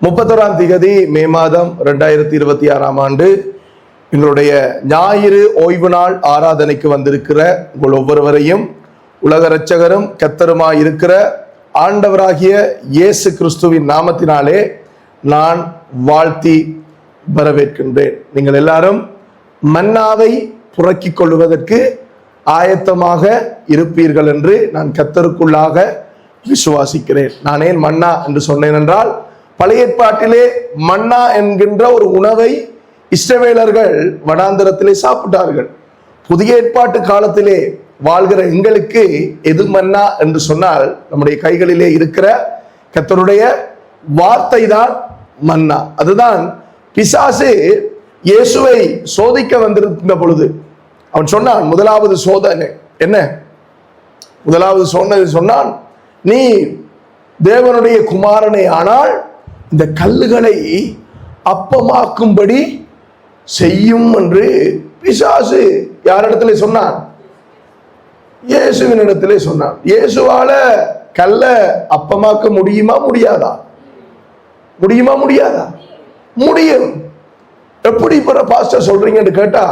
31ஆம் திகதி மே மாதம் 2026ஆம் ஆண்டு எங்களுடைய ஞாயிறு ஓய்வு நாள் ஆராதனைக்கு வந்திருக்கிற உங்கள் ஒவ்வொருவரையும் உலக இரட்சகரும் கர்த்தருமாய் இருக்கிற ஆண்டவராகிய இயேசு கிறிஸ்துவின் நாமத்தினாலே நான் வாழ்த்தி வரவேற்கின்றேன். நீங்கள் எல்லாரும் மன்னாவை புரக்கிக் கொள்வதற்கு ஆயத்தமாக இருப்பீர்கள் என்று நான் கர்த்தருக்குள்ளாக விசுவாசிக்கிறேன். நான் ஏன் மன்னா என்று சொன்னேன் என்றால், பழைய ஏற்பாட்டிலே மன்னா என்கின்ற ஒரு உணவை இஸ்ரவேலர்கள் வனாந்தரத்திலே சாப்பிட்டார்கள். புதிய ஏற்பாட்டு காலத்திலே வாழ்கிற எங்களுக்கு எது மன்னா என்று சொன்னால், நம்முடைய கைகளிலே இருக்கிற கர்த்தருடைய வார்த்தை தான் மன்னா. அதுதான் பிசாசு இயேசுவை சோதிக்க வந்திருந்த பொழுது அவன் சொன்னான், முதலாவது சோதனை என்ன? முதலாவது சொன்னான், நீ தேவனுடைய குமாரனே ஆனால் இந்த கல்லுகளை அப்பமாக்கும்படி செய்யும் என்று பிசாசு யாரிடத்திலே சொன்னான்? இயேசுவின் இடத்திலே சொன்னான். இயேசுவால கல்ல அப்பமாக்க முடியுமா முடியாதா? முடியுமா முடியாதா? முடியும். எப்படி பாஸ்டர் சொல்றீங்கன்னு கேட்டா,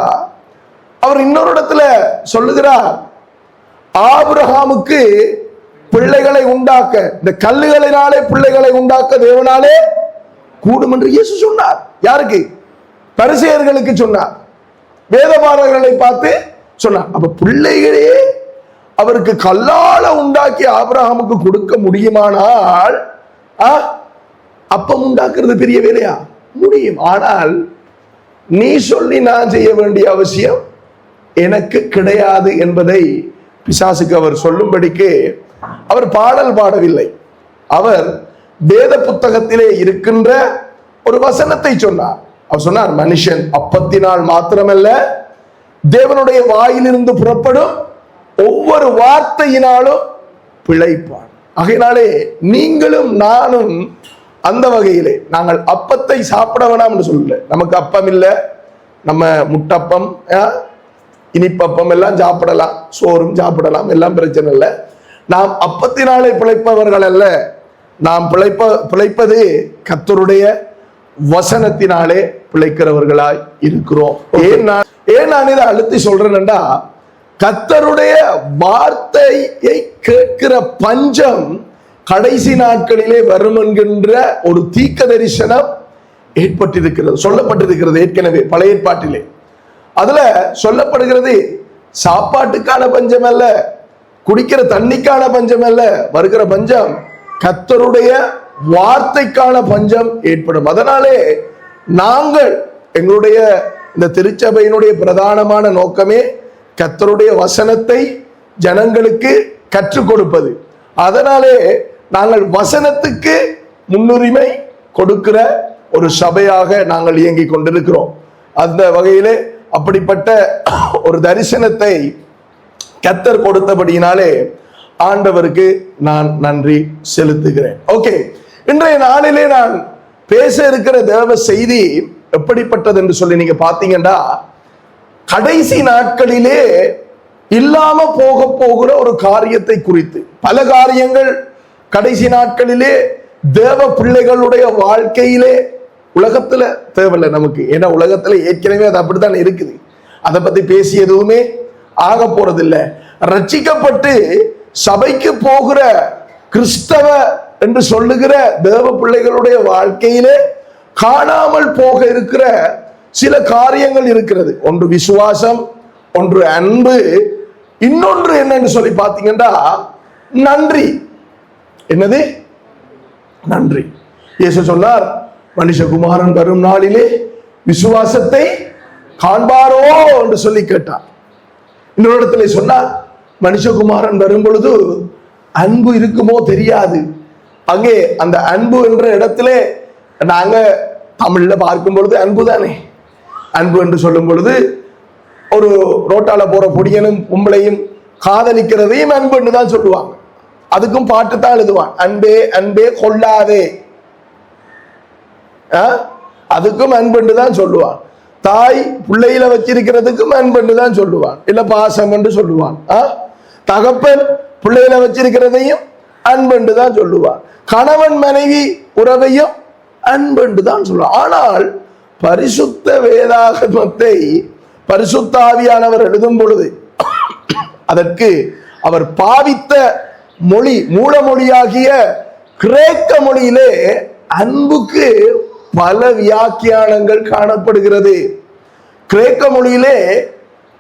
அவர் இன்னொரு இடத்துல சொல்லுகிறார், ஆபிரகாமுக்கு பிள்ளைகளை உண்டாக்க, இந்த கல்லுகளினாலே பிள்ளைகளை உண்டாக்க தேவனாலே கூடும் என்று இயேசு சொன்னார். யாருக்கு? பரிசேயர்களுக்கு சொன்னார், வேதபாரகர்களை பார்த்து சொன்னார். அப்ப பிள்ளைகளே அவருக்கு கல்லால உண்டாக்கி ஆபிரகாமுக்கு கொடுக்க முடியுமானால் அப்பம் உண்டாக்குறது பெரிய வேலையா? முடியும். ஆனால் நீ சொல்லி நான் செய்ய வேண்டிய அவசியம் எனக்கு கிடையாது என்பதை பிசாசுக்கு அவர் சொல்லும்படிக்கு அவர் பாடல் பாடவில்லை. அவர் வேத புத்தகத்திலே இருக்கின்ற ஒரு வசனத்தை சொன்னார். அவர் சொன்னார், மனுஷன் அப்பத்தினால் மாத்திரமல்ல தேவனுடைய வாயிலிருந்து புறப்படும் ஒவ்வொரு வார்த்தையினாலும் பிழைப்பான். ஆகையினாலே நீங்களும் நானும் அந்த வகையிலே நாங்கள் அப்பத்தை சாப்பிட வேணாம் என்று சொல்லல. நமக்கு அப்பம் இல்லை, நம்ம முட்டப்பம் இனிப்பப்பம் எல்லாம் சாப்பிடலாம், சோறும் சாப்பிடலாம், எல்லாம் பிரச்சனை இல்லை. நாம் அப்பத்தினாலே பிழைப்பவர்கள் அல்ல, நாம் பிழைப்பது கர்த்தருடைய வசனத்தினாலே பிழைக்கிறவர்களாய் இருக்கிறோம். ஏன் நான் இதை அழுத்தி சொல்றேன்டா, கர்த்தருடைய வார்த்தையை கேட்கிற பஞ்சம் கடைசி நாட்களிலே வரும் என்கின்ற ஒரு தீர்க்க தரிசனம் ஏற்பட்டிருக்கிறது, சொல்லப்பட்டிருக்கிறது ஏற்கனவே பழைய ஏற்பாட்டிலே. அதுல சொல்லப்படுகிறது, சாப்பாட்டுக்கான பஞ்சம் அல்ல, குடிக்கிற தண்ணிக்கான பஞ்சம் அல்ல, வருகிற பஞ்சம் கர்த்தருடைய வார்த்தைக்கான பஞ்சம் ஏற்படும். அதனாலே நாங்கள் எங்களுடைய இந்த திருச்சபையினுடைய பிரதானமான நோக்கமே கர்த்தருடைய வசனத்தை ஜனங்களுக்கு கற்றுக் கொடுப்பது. அதனாலே நாங்கள் வசனத்துக்கு முன்னுரிமை கொடுக்கிற ஒரு சபையாக நாங்கள் இயங்கிக் கொண்டிருக்கிறோம். அந்த வகையிலே அப்படிப்பட்ட ஒரு தரிசனத்தை கர்த்தர் கொடுத்தபடியினாலே ஆண்டவருக்கு நான் நன்றி செலுத்துகிறேன். ஓகே, இன்றைய நாளிலே நான் பேச இருக்கிற தேவ செய்தி எப்படிப்பட்டது என்று சொல்லி நீங்க பாத்தீங்கன்னா, கடைசி நாட்களிலே இல்லாம போகிற ஒரு காரியத்தை குறித்து. பல காரியங்கள் கடைசி நாட்களிலே தேவ பிள்ளைகளுடைய வாழ்க்கையிலே உலகத்துல தேவையில்லை நமக்கு, ஏன்னா உலகத்துல ஏற்கனவே அது அப்படித்தான் இருக்குது. அதை பத்தி பேசி எதுவுமே ஆக போறதில்லை. ரட்சிக்கப்பட்டு சபைக்கு போகிற கிறிஸ்தவ என்று சொல்லுகிற தேவ பிள்ளைகளுடைய வாழ்க்கையிலே காணாமல் போக இருக்கிற சில காரியங்கள் இருக்கிறது. ஒன்று விசுவாசம், ஒன்று அன்பு, இன்னொன்று என்னன்னு சொல்லி பாத்தீங்கன்னா நன்றி. என்னது? நன்றி. இயேசு சொன்னார், மனுஷகுமாரன் வரும் நாளிலே விசுவாசத்தை காண்பாரோ என்று சொல்லி கேட்டார். இன்னொரு இடத்துல சொன்னார், மனுஷகுமாரன் வரும் பொழுது அன்பு இருக்குமோ தெரியாது. அங்கே அந்த அன்பு என்ற இடத்துல நாங்க தமிழ்ல பார்க்கும் பொழுது அன்பு தானே. அன்பு என்று சொல்லும் பொழுது ஒரு ரோட்டால போற பொடியனும் பொம்பளையும் காதலிக்கிறதையும் அன்பு என்று தான் சொல்லுவாங்க. அதுக்கும் பாட்டு தான் எழுதுவான், அன்பே அன்பே கொள்ளாதே, அதுக்கும் அன்பு தான் சொல்லுவான். தாய் பிள்ளையில வச்சிருக்கிறதுக்கும் அன்பு தான் சொல்லுவான், இல்ல பாசம் என்று சொல்லுவான். தகப்பன் பிள்ளையில வச்சிருக்கிறதையும் அன்பு தான் சொல்லுவான். கணவன் மனைவி உறவையும் அன்பு என்று தான் சொல்றோம். ஆனால் பரிசுத்த வேதாகமத்தை பரிசுத்த ஆவியானவர் எழுதும் பொழுது அதற்கு அவர் பாவித்த மொழி மூலமொழியாகிய கிரேக்க மொழியிலே அன்புக்கு பல வியாக்கியானங்கள் காணப்படுகிறது. கிரேக்க மொழியிலே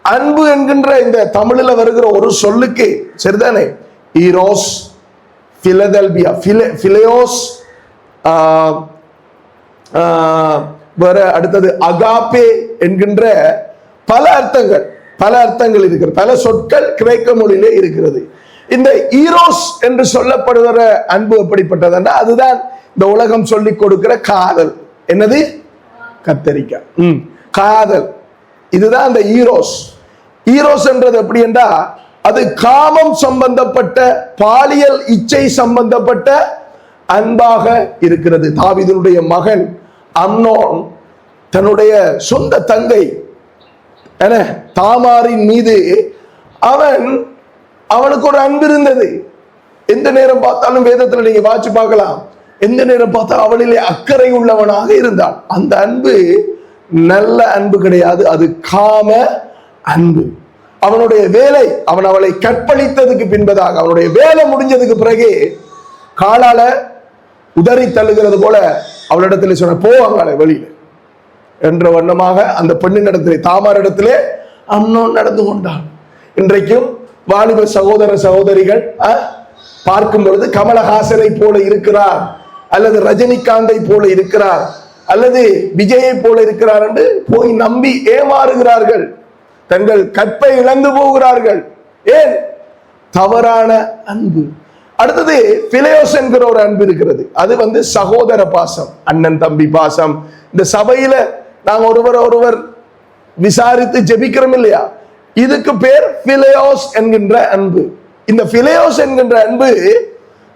அன்பு என்கின்ற இந்த தமிழில் வருகிற ஒரு சொல்லுக்கு சரிதானே, ஈரோஸ், பிலதெல்பியா, பிலேயோஸ், வேற அடுத்தது அகாப்பே என்கின்ற பல அர்த்தங்கள் இருக்கிறது. பல சொற்கள் கிரேக்க மொழியிலே இருக்கிறது. இந்த ஈரோஸ் என்று சொல்லப்படுகிற அன்பு எப்படிப்பட்டதுன்னா அதுதான் இந்த உலகம் சொல்லிக் கொடுக்கிற காதல். என்னது? கத்தரிக்காய் காதல். இதுதான் அந்த ஈரோஸ். ஈரோஸ் என்றது எப்படி என்றா அது காமம் சம்பந்தப்பட்ட பாலியல் இச்சை சம்பந்தப்பட்ட அன்பாக இருக்கிறது. தாவீதுடைய மகன் அம்னோன் தன்னுடைய சொந்த தங்கை தாமாரின் மீது அவனுக்கு ஒரு அன்பு இருந்தது. எந்த நேரம் பார்த்தாலும் வேதத்துல நீங்க வாட்சி பார்க்கலாம், எந்த நேரம் பார்த்தாலும் அவளிலே அக்கறை உள்ளவனாக இருந்தான். அந்த அன்பு நல்ல அன்பு கிடையாது, அது காம அன்பு. அவனுடைய வேலை, அவன் அவளை கற்பழித்ததுக்கு பின்பதாக அவனுடைய வேலை முடிஞ்சதுக்கு பிறகு காலால உதறி தள்ளுகிறது போல அவளிடத்தில் சொன்ன போவாங்க வெளியில என்ற வண்ணமாக அந்த பெண்ணின் இடத்திலே தாமார் இடத்திலே அம்னோன் நடந்து கொண்டான். இன்றைக்கும் வாலிப சகோதர சகோதரிகள் பார்க்கும் பொழுது கமலஹாசனை போல இருக்கிறார், அல்லது ரஜினிகாந்தை போல இருக்கிறார், அல்லது விஜயை போல இருக்கிறார் என்று போய் நம்பி ஏமாறுகிறார்கள். தங்கள் கற்பை இழந்து போகிறார்கள். ஏன்? தவறான அன்பு. அடுத்தது பிலேயோஸ் என்கிற ஒரு அன்பு இருக்கிறது. அது சகோதர பாசம், அண்ணன் தம்பி பாசம். இந்த சபையில நாங்க ஒருவர் விசாரித்து ஜெபிக்கிறோம் இல்லையா, இதுக்கு பேர் பிலேயோஸ் என்கின்ற அன்பு. இந்த பிலேயோஸ் என்கின்ற அன்பு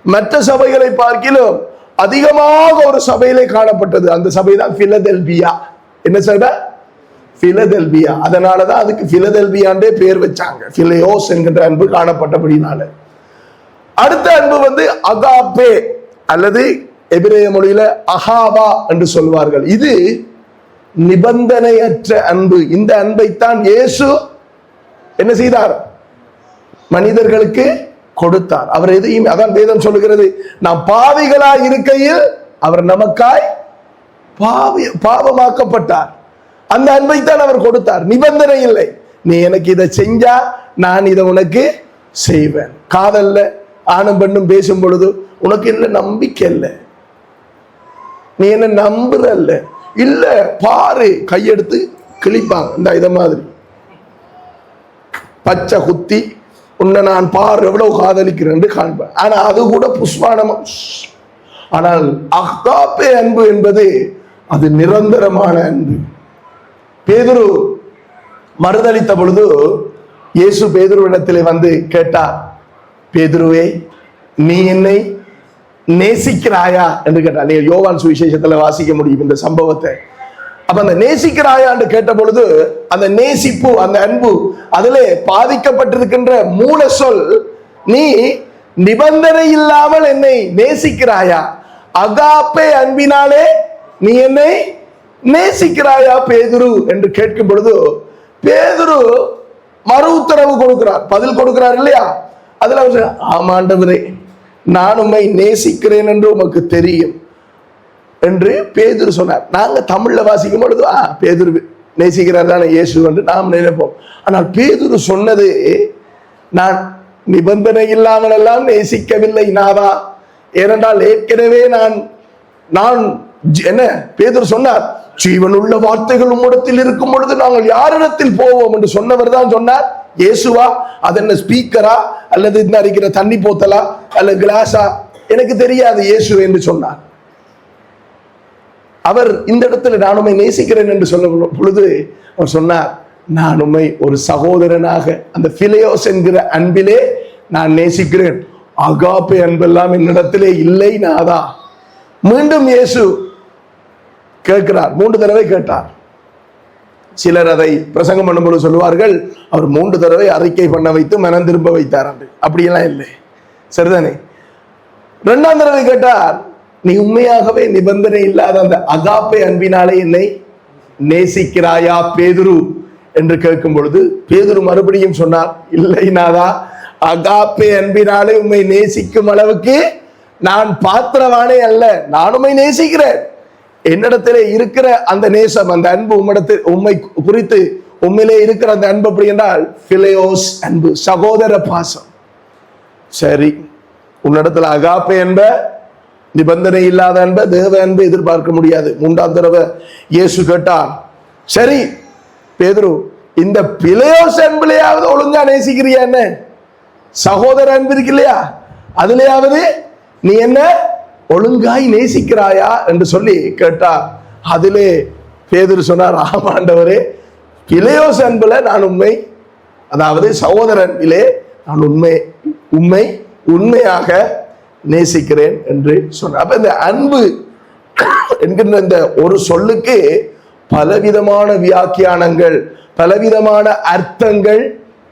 மற்ற சபைகளை பார்க்கிலும் அதிகமாக ஒரு சபையிலே காணப்பட்டது. அந்த சபை தான் பிலதெல்பியா. என்ன சபை? பிலதெல்பியா. அதனாலதான் அதுக்கு பிலதெல்பியாண்டே பேர் வச்சாங்க, பிலேயோஸ் என்கின்ற அன்பு காணப்பட்டபடினால. அடுத்த அன்பு அகாப்பே அல்லது எபிரேய மொழியில அஹாபா என்று சொல்வார்கள். இது நிபந்தனையற்ற அன்பு. இந்த அன்பைத்தான் இயேசு என்ன செய்தார்? மனிதர்களுக்கு கொடுத்தார். அவர் எதையும், அதான் வேதம் சொல்லுகிறது, நாம் பாவிகளாய் இருக்கையில் அவர் நமக்காய் பாவமாக்கப்பட்டார். அந்த அன்பைத்தான் அவர் கொடுத்தார். நிபந்தனை இல்லை, நீ எனக்கு இதை செஞ்சா நான் இதை உனக்கு செய்வேன். காதல்ல ஆணும் பெண்ணும் பேசும் பொழுது உனக்கு என்ன நம்பிக்கை இல்லை, நீ என்ன நம்புறல்ல, இல்ல பாரு, கையெடுத்து கிழிப்பாங்க. இந்த இத மாதிரி பச்சை குத்தி உன்னை நான் பாரு எவ்வளவு காதலிக்கிறேன் காண்பேன். ஆனா அது கூட புஷ்பானமா. ஆனால் அகாப்பே அன்பு என்பது அது நிரந்தரமான அன்பு. பேதுரு மறுதளித்த பொழுது இயேசு பேதுருவிடத்திலே கேட்டார், பேதுருவே நீ என்னை நேசிக்கிறாயா என்று கேட்டார். நீங்க யோவான் சுவிசேஷத்துல வாசிக்க முடியும் இந்த சம்பவத்தை. அப்ப அந்த நேசிக்கிறாயா என்று கேட்ட பொழுது அந்த நேசிப்பு, அந்த அன்பு, அதிலே பாதிக்கப்பட்டிருக்கின்ற மூல சொல், நீ நிபந்தனை இல்லாமல் என்னை நேசிக்கிறாயா, அகாப்பே அன்பினாலே நீ என்னை நேசிக்கிறாயா பேதுரு என்று கேட்கும் பொழுது பேதுரு மறு உத்தரவு கொடுக்கிறார், பதில் கொடுக்கிறார் இல்லையா. அதுல ஆமாண்டவரே நான் உம்மை நேசிக்கிறேன் என்று உமக்கு தெரியும் என்று பேதுரு சொன்னார். நாங்க தமிழ்ல வாசிக்கும் பொழுது பேதுரு நேசிக்கிறார் தானே இயேசு என்று நாம் நினைப்போம். ஆனால் பேதுரு சொன்னது, நான் நிபந்தனை இல்லாமல் எல்லாம் நேசிக்கவில்லை நாதா, ஏனென்றால் ஏற்கனவே நான் என்ன பேதுரு சொன்னார், ஜீவனுள்ள வார்த்தைகள் உம்மிடத்தில் இருக்கும் பொழுது நாங்கள் யாரிடத்தில் போவோம் என்று சொன்னவர் தான் சொன்னார். இயேசுவா? அது என்ன ஸ்பீக்கரா, அல்லது இந்த அடிக்கிற தண்ணி போத்தலா, அல்லது கிளாஸா, எனக்கு தெரியாது இயேசு என்று சொன்னார். அவர் இந்த இடத்துல நான் உம்மை நேசிக்கிறேன் என்று சொல்ல பொழுது அவர் சொன்னார், நான் உம்மை ஒரு சகோதரனாக அந்த பிலேயோஸ் என்கிற அன்பிலே நான் நேசிக்கிறேன், அகாப்பே அன்பெல்லாம் என்னிடத்திலே இல்லை நாதா. மீண்டும் இயேசு கேட்கிறார், 3 தடவை கேட்டார். சிலர் அதை பிரசங்கம் பண்ணும்போது சொல்லுவார்கள், அவர் 3 தடவை அறிக்கை பண்ண வைத்து மனம் திரும்ப வைத்தார். அப்படியெல்லாம் இல்லை, சரிதானே. 2ஆம் தடவை கேட்டார், நீ உண்மையாகவே நிபந்தனை இல்லாத அந்த அகாப்பே அன்பினாலே என்னை நேசிக்கிறாயா பேதுரு என்று கேட்கும் பொழுது பேதுரு மறுபடியும் சொன்னார், இல்லை நாதா, அகாப்பே அன்பினாலே உண்மை நேசிக்கும் அளவுக்கு நான் பாத்திரவானே அல்ல. நான் உண்மை நேசிக்கிறேன். என்னிடத்திலே இருக்கிற அந்த நேசம், அந்த அன்பு, உண்மை குறித்து உண்மையிலே இருக்கிற அந்த அன்பு அப்படி என்றால் பிலேயோஸ் அன்பு, சகோதர பாசம். சரி, உன்னிடத்துல அகாப்பே என்ப, நிபந்தனை இல்லாத அன்ப, தேவ அன்பு எதிர்பார்க்க முடியாது. 3ஆம் தடவை இயேசு கேட்டார், சரி பேதுரு, இந்த பிலேயோஸ் அன்புலையாவது ஒழுங்கா நேசிக்கிறியா? என்ன சகோதர அன்பு இருக்கு இல்லையா, அதுலயாவது நீ என்ன ஒழுங்காய் நேசிக்கிறாயா என்று சொல்லி கேட்டார். அதிலே பேதுரு சொன்னார், ஆமாண்டவரே, பிலேயோஸ் அன்புல நான் உண்மை, அதாவது சகோதர அன்பிலே நான் உண்மையாக நேசிக்கிறேன் என்று சொன்னார். அப்ப இந்த அன்பு என்கின்ற இந்த ஒரு சொல்லுக்கு பலவிதமான வியாக்கியானங்கள், பலவிதமான அர்த்தங்கள்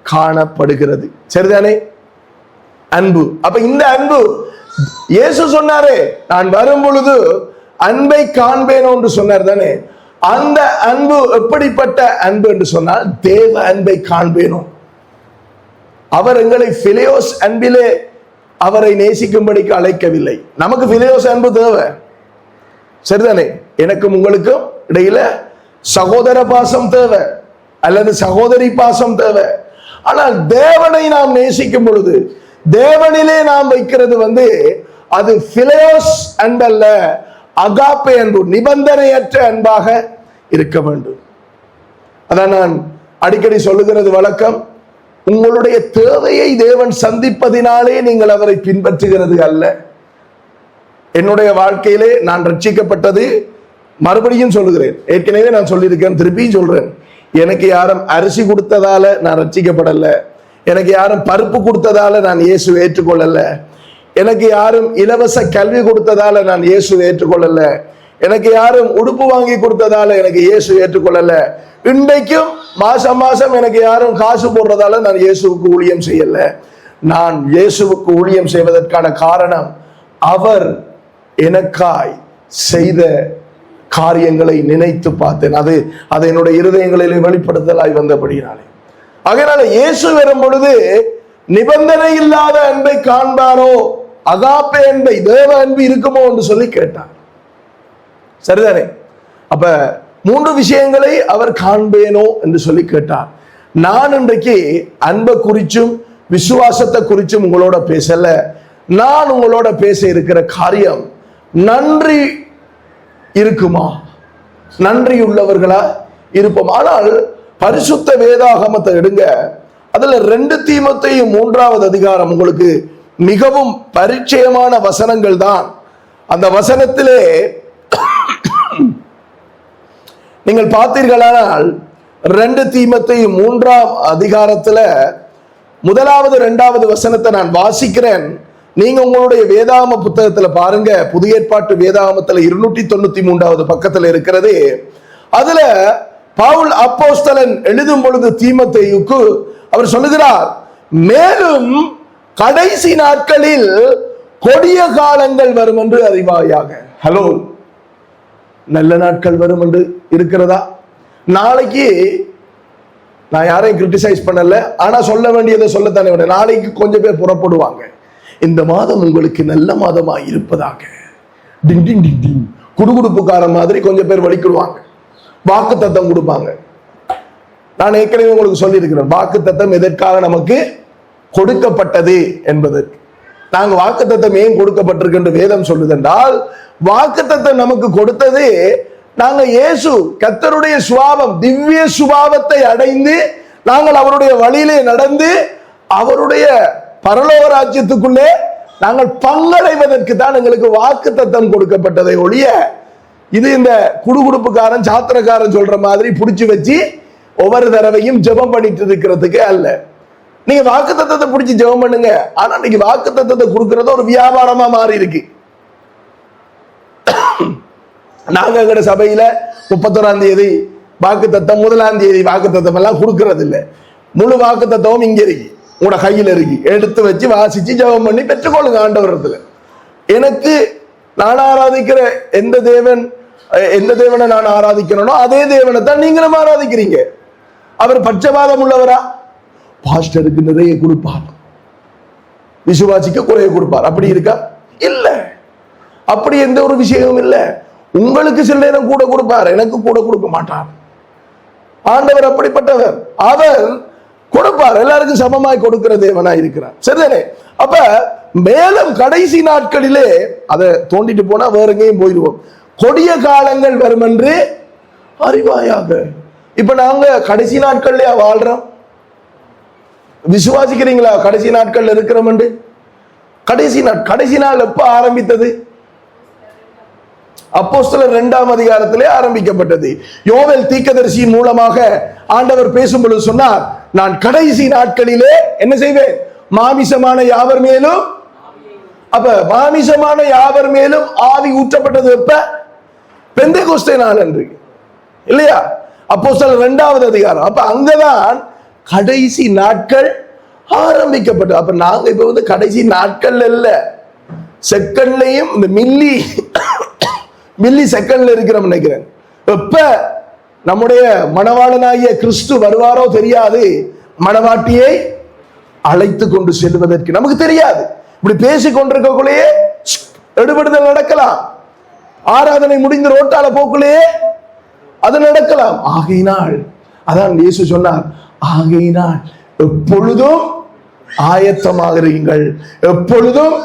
காணப்படுகிறது. சரிதானே? அன்பு. அப்ப இந்த அன்பு இயேசு சொன்னாரே, நான் வரும் பொழுது அன்பை காண்பேனோ என்று சொன்னார் தானே. அந்த அன்பு எப்படிப்பட்ட அன்பு என்று சொன்னால் தேவ அன்பை காண்பேனோ. அவர் எங்களை பிலேயோஸ் அன்பிலே அவரை நேசிக்கும்படிக்கு அழைக்கவில்லை. நமக்கு பிலேயோஸ் அன்பு தேவை, சரிதானே? எனக்கும் உங்களுக்கும் இடையில சகோதர பாசம் தேவை, அல்லது சகோதரி பாசம் தேவை. ஆனால் தேவனை நாம் நேசிக்கும் பொழுது, தேவனிலே நாம் வைக்கிறது அது பிலேயோஸ் அன்பல்ல, அகாப்பே அன்பு, நிபந்தனையற்ற அன்பாக இருக்க வேண்டும். அதான் நான் அடிக்கடி சொல்லுகிறது வழக்கம். உங்களுடைய தேவையை தேவன் சந்திப்பதினாலே நீங்கள் அவரை பின்பற்றுகிறது அல்ல. என்னுடைய வாழ்க்கையிலே நான் ரட்சிக்கப்பட்டது, மறுபடியும் சொல்லுகிறேன், ஏற்கனவே நான் சொல்லியிருக்கேன், திருப்பியும் சொல்றேன், எனக்கு யாரும் அரிசி கொடுத்ததால நான் ரட்சிக்கப்படல, எனக்கு யாரும் பருப்பு கொடுத்ததால நான் இயேசு ஏற்றுக்கொள்ளல, எனக்கு யாரும் இலவச கல்வி கொடுத்ததால நான் இயேசு ஏற்றுக்கொள்ளல, எனக்கு யாரும் உடுப்பு வாங்கி கொடுத்ததால எனக்கு இயேசு ஏற்றுக்கொள்ளல, இன்றைக்கும் மாசம் மாசம் எனக்கு யாரும் காசு போடுறதால நான் இயேசுவுக்கு ஊழியம் செய்யல. நான் இயேசுவுக்கு ஊழியம் செய்வதற்கான காரணம் அவர் எனக்காய் செய்த காரியங்களை நினைத்து பார்த்தேன். அது என்னுடைய இருதயங்களிலே வெளிப்படுத்தலாய் வந்தபடினாலே. அதனால இயேசு வரும் பொழுது நிபந்தனை இல்லாத அன்பை காண்பாரோ, அகாப்பே அன்பை, தேவ அன்பு இருக்குமோ என்று சொல்லி கேட்டார். சரிதானே? அப்ப 3 விஷயங்களை அவர் காண்பேனோ என்று சொல்லி கேட்டார். நான் இன்றைக்கு அன்பை குறிச்சும் விசுவாசத்தை குறிச்சும் உங்களோட பேசல. நான் உங்களோட பேச இருக்கிற காரியம், நன்றி இருக்குமா, நன்றி உள்ளவர்களா இருப்போம். ஆனால் பரிசுத்த வேதாகமத்தை எடுங்க, அதுல 2 தீமோத்தேயு 3ஆவது அதிகாரம் உங்களுக்கு மிகவும் பரிச்சயமான வசனங்கள் தான். அந்த வசனத்திலே நீங்கள் பார்த்தீர்களானால் 2 தீமோத்தேயு 3ஆம் அதிகாரத்துல 1வது 2வது வசனத்தை நான் வாசிக்கிறேன். நீங்க உங்களுடைய வேதாகம புத்தகத்துல பாருங்க, புதிய ஏற்பாட்டு வேதாகமத்துல 293வது பக்கத்துல இருக்கிறது. அதுல பவுல் அப்போஸ்தலன் எழுதும் பொழுது தீமோத்தேயுக்கு அவர் சொல்லுகிறார், மேலும் கடைசி நாட்களில் கொடிய காலங்கள் வரும் என்று அறிவாயாக. ஹலோ, நல்ல நாட்கள் வரும் என்று இருக்கிறதா? நாளைக்கு நான் யாரையும் கிரிட்டிசைஸ் பண்ணல, ஆனா சொல்ல வேண்டியதை சொல்லத்தானே வேணும். நாளைக்கு கொஞ்சம் பேர் புறப்படுவாங்க, இந்த மாதம் உங்களுக்கு நல்ல மாதமா இருப்பதாக, டிங் டிங் டிங் டிங் குடுகுடுப்புக்கார மாதிரி கொஞ்சம் பேர் வலிக்கிடுவாங்க, வாக்கு தத்தம் கொடுப்பாங்க. நான் ஏற்கனவே உங்களுக்கு சொல்லி இருக்கிறேன், வாக்கு தத்தம் எதற்காக நமக்கு கொடுக்கப்பட்டது என்பதற்கு. நாங்க வாக்கு தத்தம் ஏன் கொடுக்கப்பட்டிருக்கு வேதம் சொல்லுதென்றால், வாக்கு தத்தம் நமக்கு கொடுத்தது நாங்க இயேசு கர்த்தருடைய சுபாவம், திவ்ய சுபாவத்தை அடைந்து நாங்கள் அவருடைய வழியிலே நடந்து அவருடைய பரலோக ராஜ்யத்துக்குள்ளே நாங்கள் பங்கடைவதற்கு தான் எங்களுக்கு வாக்கு தத்தம் கொடுக்கப்பட்டதை ஒழிய, இது இந்த குடுகுடுப்புக்காரன் சாத்திரக்காரன் சொல்ற மாதிரி புடிச்சு வச்சு ஒவ்வொரு தடவையும் ஜெபம் பண்ணிட்டு இருக்கிறதுக்கு அல்ல. நீங்க வாக்கு தத்தத்தை பிடிச்சி ஜெபம் பண்ணுங்க, ஆனா இன்னைக்கு வாக்கு தத்தத்தை கொடுக்கறது ஒரு வியாபாரமா மாறி இருக்கு. நாங்க எங்க சபையில 31ஆம் தேதி வாக்கு தத்தம், 1ஆம் தேதி வாக்கு தத்தம் எல்லாம் கொடுக்கறது இல்லை. முழு வாக்கு தத்தமும் இங்க இருக்கு, உங்களோட கையில இருக்கு, எடுத்து வச்சு வாசிச்சு ஜெபம் பண்ணி பெற்றுக்கொள்ளுங்க ஆண்டவரத்துல. எனக்கு நான் ஆராதிக்கிற எந்த தேவனை நான் ஆராதிக்கிறேனோ அதே தேவனை தான் நீங்களும் ஆராதிக்கிறீங்க. அவர் பட்சபாதம் உள்ளவரா? பாஸ்டருக்கு நிறைய கொடுப்பார், விசுவாசிக்க குறைய கொடுப்பார். அப்படி இருக்கா? இல்ல, அப்படி எந்த ஒரு விஷயமும் இல்ல. உங்களுக்கு சில நேரம் கூட கொடுப்பார், எனக்கு கூட கொடுக்க மாட்டார். ஆண்டவர் அப்படிப்பட்டவர். அவர் கொடுப்பார், எல்லாருக்கும் சமமாய் கொடுக்கிற தேவனா இருக்கிறார். சரிதானே? அப்ப மேலும் கடைசி நாட்களிலே அதை தோண்டிட்டு போனா வேற எங்கேயும் போயிடுவோம். கொடிய காலங்கள் வரும் என்று அறிவாயாக. இப்ப நாங்க கடைசி நாட்கள்லயா வாழ்றோம்? விசுவாசிக்கிறீங்களா கடைசி நாட்கள் இருக்கிறோம் என்று? கடைசி நாள் எப்ப ஆரம்பித்தது? அப்போஸ்தலர் 2ஆம் அதிகாரத்திலே ஆரம்பிக்கப்பட்டது. யோவேல் தீர்க்கதரிசியின் மூலமாக ஆண்டவர் பேசும்பொழுது சொன்னார், நான் கடைசி நாட்களிலே என்ன செய்வேன்? மாமிசமான யாவர் மேலும். அப்ப மாமிசமான யாவர் மேலும் ஆவி ஊற்றப்பட்டது எப்ப? பெந்தெகோஸ்தே நாள் அன்று, இல்லையா? அப்போஸ்தலர் 2ஆவது அதிகாரம். அப்ப அங்கதான் கடைசி நாட்கள் ஆரம்பிக்கப்பட்டது. அப்ப நாங்க இப்ப கடைசி நாட்கள் இல்ல, செகண்ட்லயும் இந்த மில்லி செகண்ட்ல இருக்கிறோம் நினைக்கிறேன். எப்ப நம்முடைய மணவாளனாகிய கிறிஸ்து வருவாரோ தெரியாது. மணவாட்டியை அழைத்து கொண்டு செல்வதற்கு நமக்கு தெரியாது. இப்படி பேசிக் கொண்டிருக்கக்குள்ளேயே எடுபடுதல் நடக்கலாம். ஆராதனை முடிந்து ரோட்டால போக்குள்ளேயே அது நடக்கலாம். ஆகையினால் அதான் இயேசு சொன்னார், ஆகையினால் எப்பொழுதும் ஆயத்தமாக இருங்கள், எப்பொழுதும்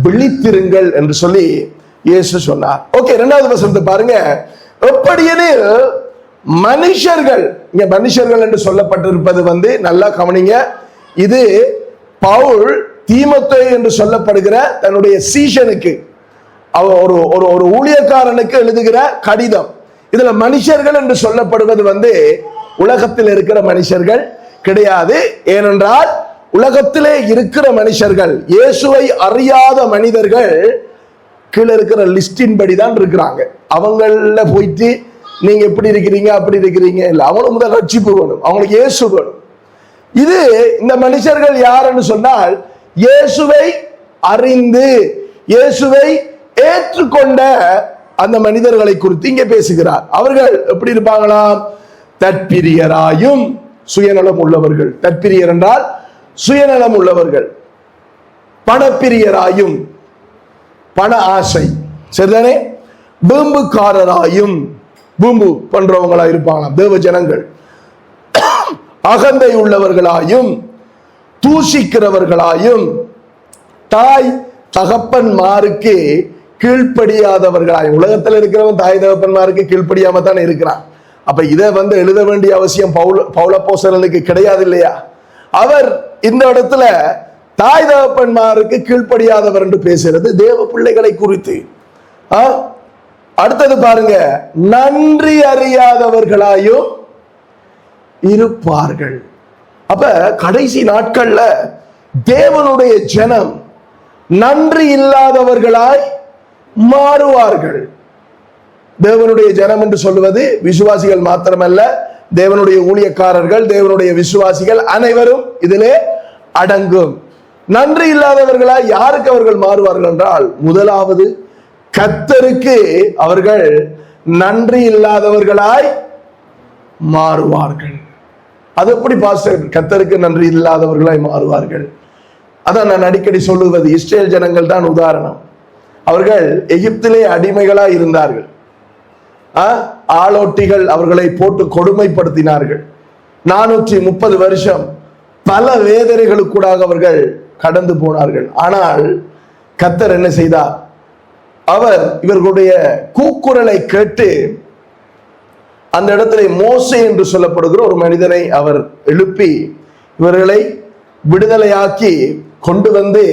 விழித்திருங்கள் என்று சொல்லி இயேசு சொன்னார். ஓகே, 2வது வசனத்தை பாருங்க. எப்படியெனில் மனுஷர்கள், இங்க மனுஷர்கள் என்று சொல்லப்பட்டிருப்பது நல்லா கவனிங்க. இது பவுல் தீமோத்தேயு என்று சொல்லப்படுகிற தன்னுடைய சீஷனுக்கு, ஒரு ஊழியக்காரனுக்கு எழுதுகிற கடிதம். இதுல மனுஷர்கள் என்று சொல்லப்படுவது உலகத்தில் இருக்கிற மனுஷர்கள் கிடையாது. ஏனென்றால் உலகத்திலே இருக்கிற மனுஷர்கள், இயேசுவை அறியாத மனிதர்கள் கீழே இருக்கிற லிஸ்டின் படி தான் இருக்கிறாங்க. அவங்கள போயிட்டு நீங்க எப்படி இருக்கிறீங்க அப்படி இருக்கிறீங்க இல்ல, அவங்களுக்கு முதல் ரட்சிப்பு வேணும், அவங்களுக்கு இயேசு வேணும். இது இந்த மனுஷர்கள் யாருன்னு சொன்னால், இயேசுவை அறிந்து இயேசுவை ஏற்றுக்கொண்ட அந்த மனிதர்களை குறித்து இங்கே பேசுகிறார். அவர்கள் எப்படி இருப்பாங்களாம்? தற்பிரியராயும் சுயநலம் உள்ளவர்கள். தற்பிரியர் என்றால் சுயநலம் உள்ளவர்கள். பணப்பிரியராயும், பண ஆசை, சரிதானே? பூம்புக்காரராயும், பூம்பு பண்றவங்களா இருப்பாங்க தேவ ஜனங்கள். அகந்தை உள்ளவர்களாயும், தூஷிக்கிறவர்களாயும், தாய் தகப்பன்மாருக்கு கீழ்ப்படியாதவர்களாயும். உலகத்தில் இருக்கிறவன் தாய் தகப்பன்மாருக்கு கீழ்ப்படியாம தானே இருக்கிறான். அப்ப இதை எழுத வேண்டிய அவசியம் பவுலப்போஸ்தலனுக்கு கிடையாது இல்லையா? அவர் இந்த இடத்துல தாய் தகப்பன்மாருக்கு கீழ்ப்படியாதவர் என்று பேசுறது தேவ பிள்ளைகளை குறித்து. அடுத்தது பாருங்க, நன்றி அறியாதவர்களாயும் இருப்பார்கள். அப்ப கடைசி நாட்கள்ல தேவனுடைய ஜனம் நன்றி இல்லாதவர்களாய் மாறுவார்கள். தேவனுடைய ஜனம் என்று சொல்லுவது விசுவாசிகள் மாத்திரமல்ல, தேவனுடைய ஊழியக்காரர்கள், தேவனுடைய விசுவாசிகள் அனைவரும் இதிலே அடங்கும். நன்றி இல்லாதவர்களாய் யாருக்கு அவர்கள் மாறுவார்கள் என்றால், முதலாவது கர்த்தருக்கு அவர்கள் நன்றி இல்லாதவர்களாய் மாறுவார்கள். அது எப்படி பாஸ்டர் கர்த்தருக்கு நன்றி இல்லாதவர்களாய் மாறுவார்கள்? அதான் நான் அடிக்கடி சொல்லுவது, இஸ்ரேல் ஜனங்கள் தான் உதாரணம். அவர்கள் எகிப்திலே அடிமைகளாய் இருந்தார்கள். ஆளோட்டிகள் அவர்களை போட்டு கொடுமைப்படுத்தினார்கள். 430 வருஷம் பல வேதனைகளுக்கூடாக அவர்கள் கடந்து போனார்கள். ஆனால் கர்த்தர் என்ன செய்தார்? அவர் இவர்களுடைய கூக்குரலை கேட்டு அந்த இடத்துல மோசே என்று சொல்லப்படுகிற ஒரு மனிதனை அவர் எழுப்பி இவர்களை விடுதலையாக்கி கொண்டு வந்து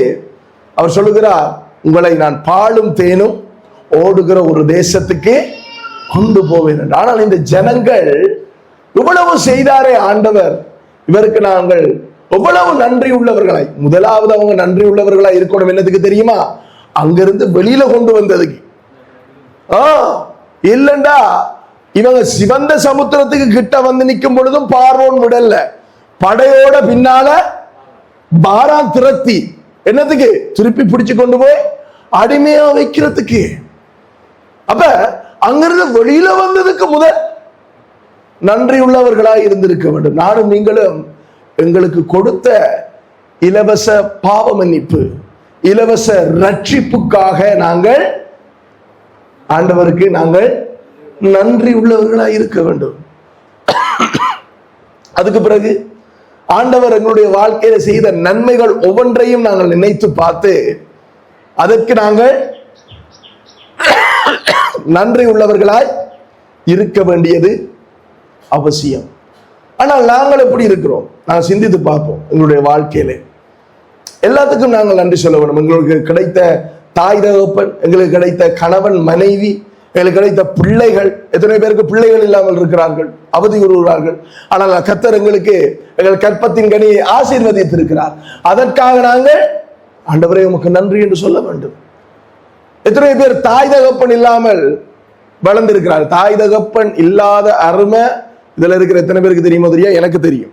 அவர் சொல்லுகிறார், உங்களை நான் பாலும் தேனும் ஓடுகிற ஒரு தேசத்துக்கு கொண்டு போவேன் என்று. ஆனால் இந்த ஜனங்கள் இவ்வளவு செய்தாரே ஆண்டவர், இவருக்கு நாங்கள் எவ்வளவு நன்றி உள்ளவர்களாய். முதலாவது அவங்க நன்றி உள்ளவர்களாய் இருக்கணும். என்னதுக்கு தெரியுமா? அங்கிருந்து வெளியில கொண்டு வந்ததுக்கு. இல்லண்டா இவங்க சிவந்த சமுத்திரத்துக்கு கிட்ட வந்து நிற்கும் பொழுதும் பார்வோன் விடல, படையோட பின்னால பாரான் திரத்தி என்னத்துக்கு? திருப்பி பிடிச்சு கொண்டு போய் அடிமையா வைக்கிறதுக்கு. அப்ப அங்கிருந்து வெளியில வந்ததுக்கு முதல் நன்றி உள்ளவர்களாய் இருந்திருக்க வேண்டும். நானும் நீங்களும் எங்களுக்கு கொடுத்த இலவச பாவ மன்னிப்பு, இலவச ரட்சிப்புக்காக நாங்கள் ஆண்டவருக்கு நாங்கள் நன்றி உள்ளவர்களாய் இருக்க வேண்டும். அதுக்கு பிறகு ஆண்டவர் எங்களுடைய வாழ்க்கையில செய்த நன்மைகள் ஒவ்வொன்றையும் நாங்கள் நினைத்து பார்த்து அதற்கு நாங்கள் நன்றி உள்ளவர்களாய் இருக்க வேண்டியது அவசியம். ஆனால் நாங்கள் எப்படி இருக்கிறோம்? நாங்கள் சிந்தித்து பார்ப்போம். எங்களுடைய வாழ்க்கையில எல்லாத்துக்கும் நாங்கள் நன்றி சொல்ல வேண்டும். எங்களுக்கு கிடைத்த தாய் தகப்பன், எங்களுக்கு கிடைத்த கணவன் மனைவி, எங்களுக்கு கிடைத்த பிள்ளைகள். எத்தனை பேருக்கு பிள்ளைகள் இல்லாமல் இருக்கிறார்கள், அவதியுறுகிறார்கள். ஆனால் கர்த்தர் எங்களுக்கு எங்கள் கற்பத்தின் கனியை ஆசீர்வதித்திருக்கிறார். அதற்காக நாங்கள் ஆண்டவரே உமக்கு நன்றி என்று சொல்ல வேண்டும். எத்தனை பேர் தாய் தகப்பன் இல்லாமல் வளர்ந்திருக்கிறார்? தாய் தகப்பன் இல்லாத அருமை இதுல இருக்கிற எத்தனை பேருக்கு தெரியுமோ தெரியா? எனக்கு தெரியும்.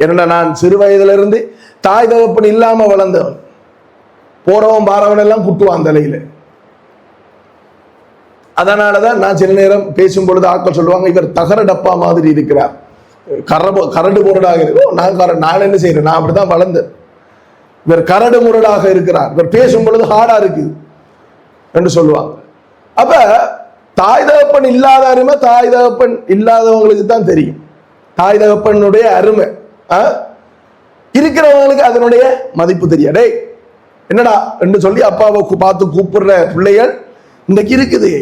ஏன்னா நான் சிறு வயதுல இருந்து தாய் தகப்பன் இல்லாம வளர்ந்தவன். போறவன் பாரவன் எல்லாம் குட்டுவான் தலையில. அதனாலதான் நான் சில நேரம் பேசும் பொழுது ஆட்கள் சொல்லுவாங்க, இவர் தகர டப்பா மாதிரி இருக்கிறார், கரடு முரடாக இருக்கும். நான் என்ன செய்யறேன்? நான் அப்படிதான் வளர்ந்தேன். இவர் கரடு முரடாக இருக்கிறார், இவர் பேசும் பொழுது ஹார்டா இருக்கு என்று சொல்லுவாங்க. அப்ப தாய் தகப்பன் இல்லாத அருமை தாய் தகப்பன் இல்லாதவங்களுக்கு தான் தெரியும். தாய் தகப்பனுடைய அருமை இருக்கிறவங்களுக்கு அதனுடைய மதிப்பு தெரியாது. என்னடா என்று சொல்லி அப்பாவை பார்த்து கூப்பிடுற பிள்ளைகள் இன்றைக்கு இருக்குது.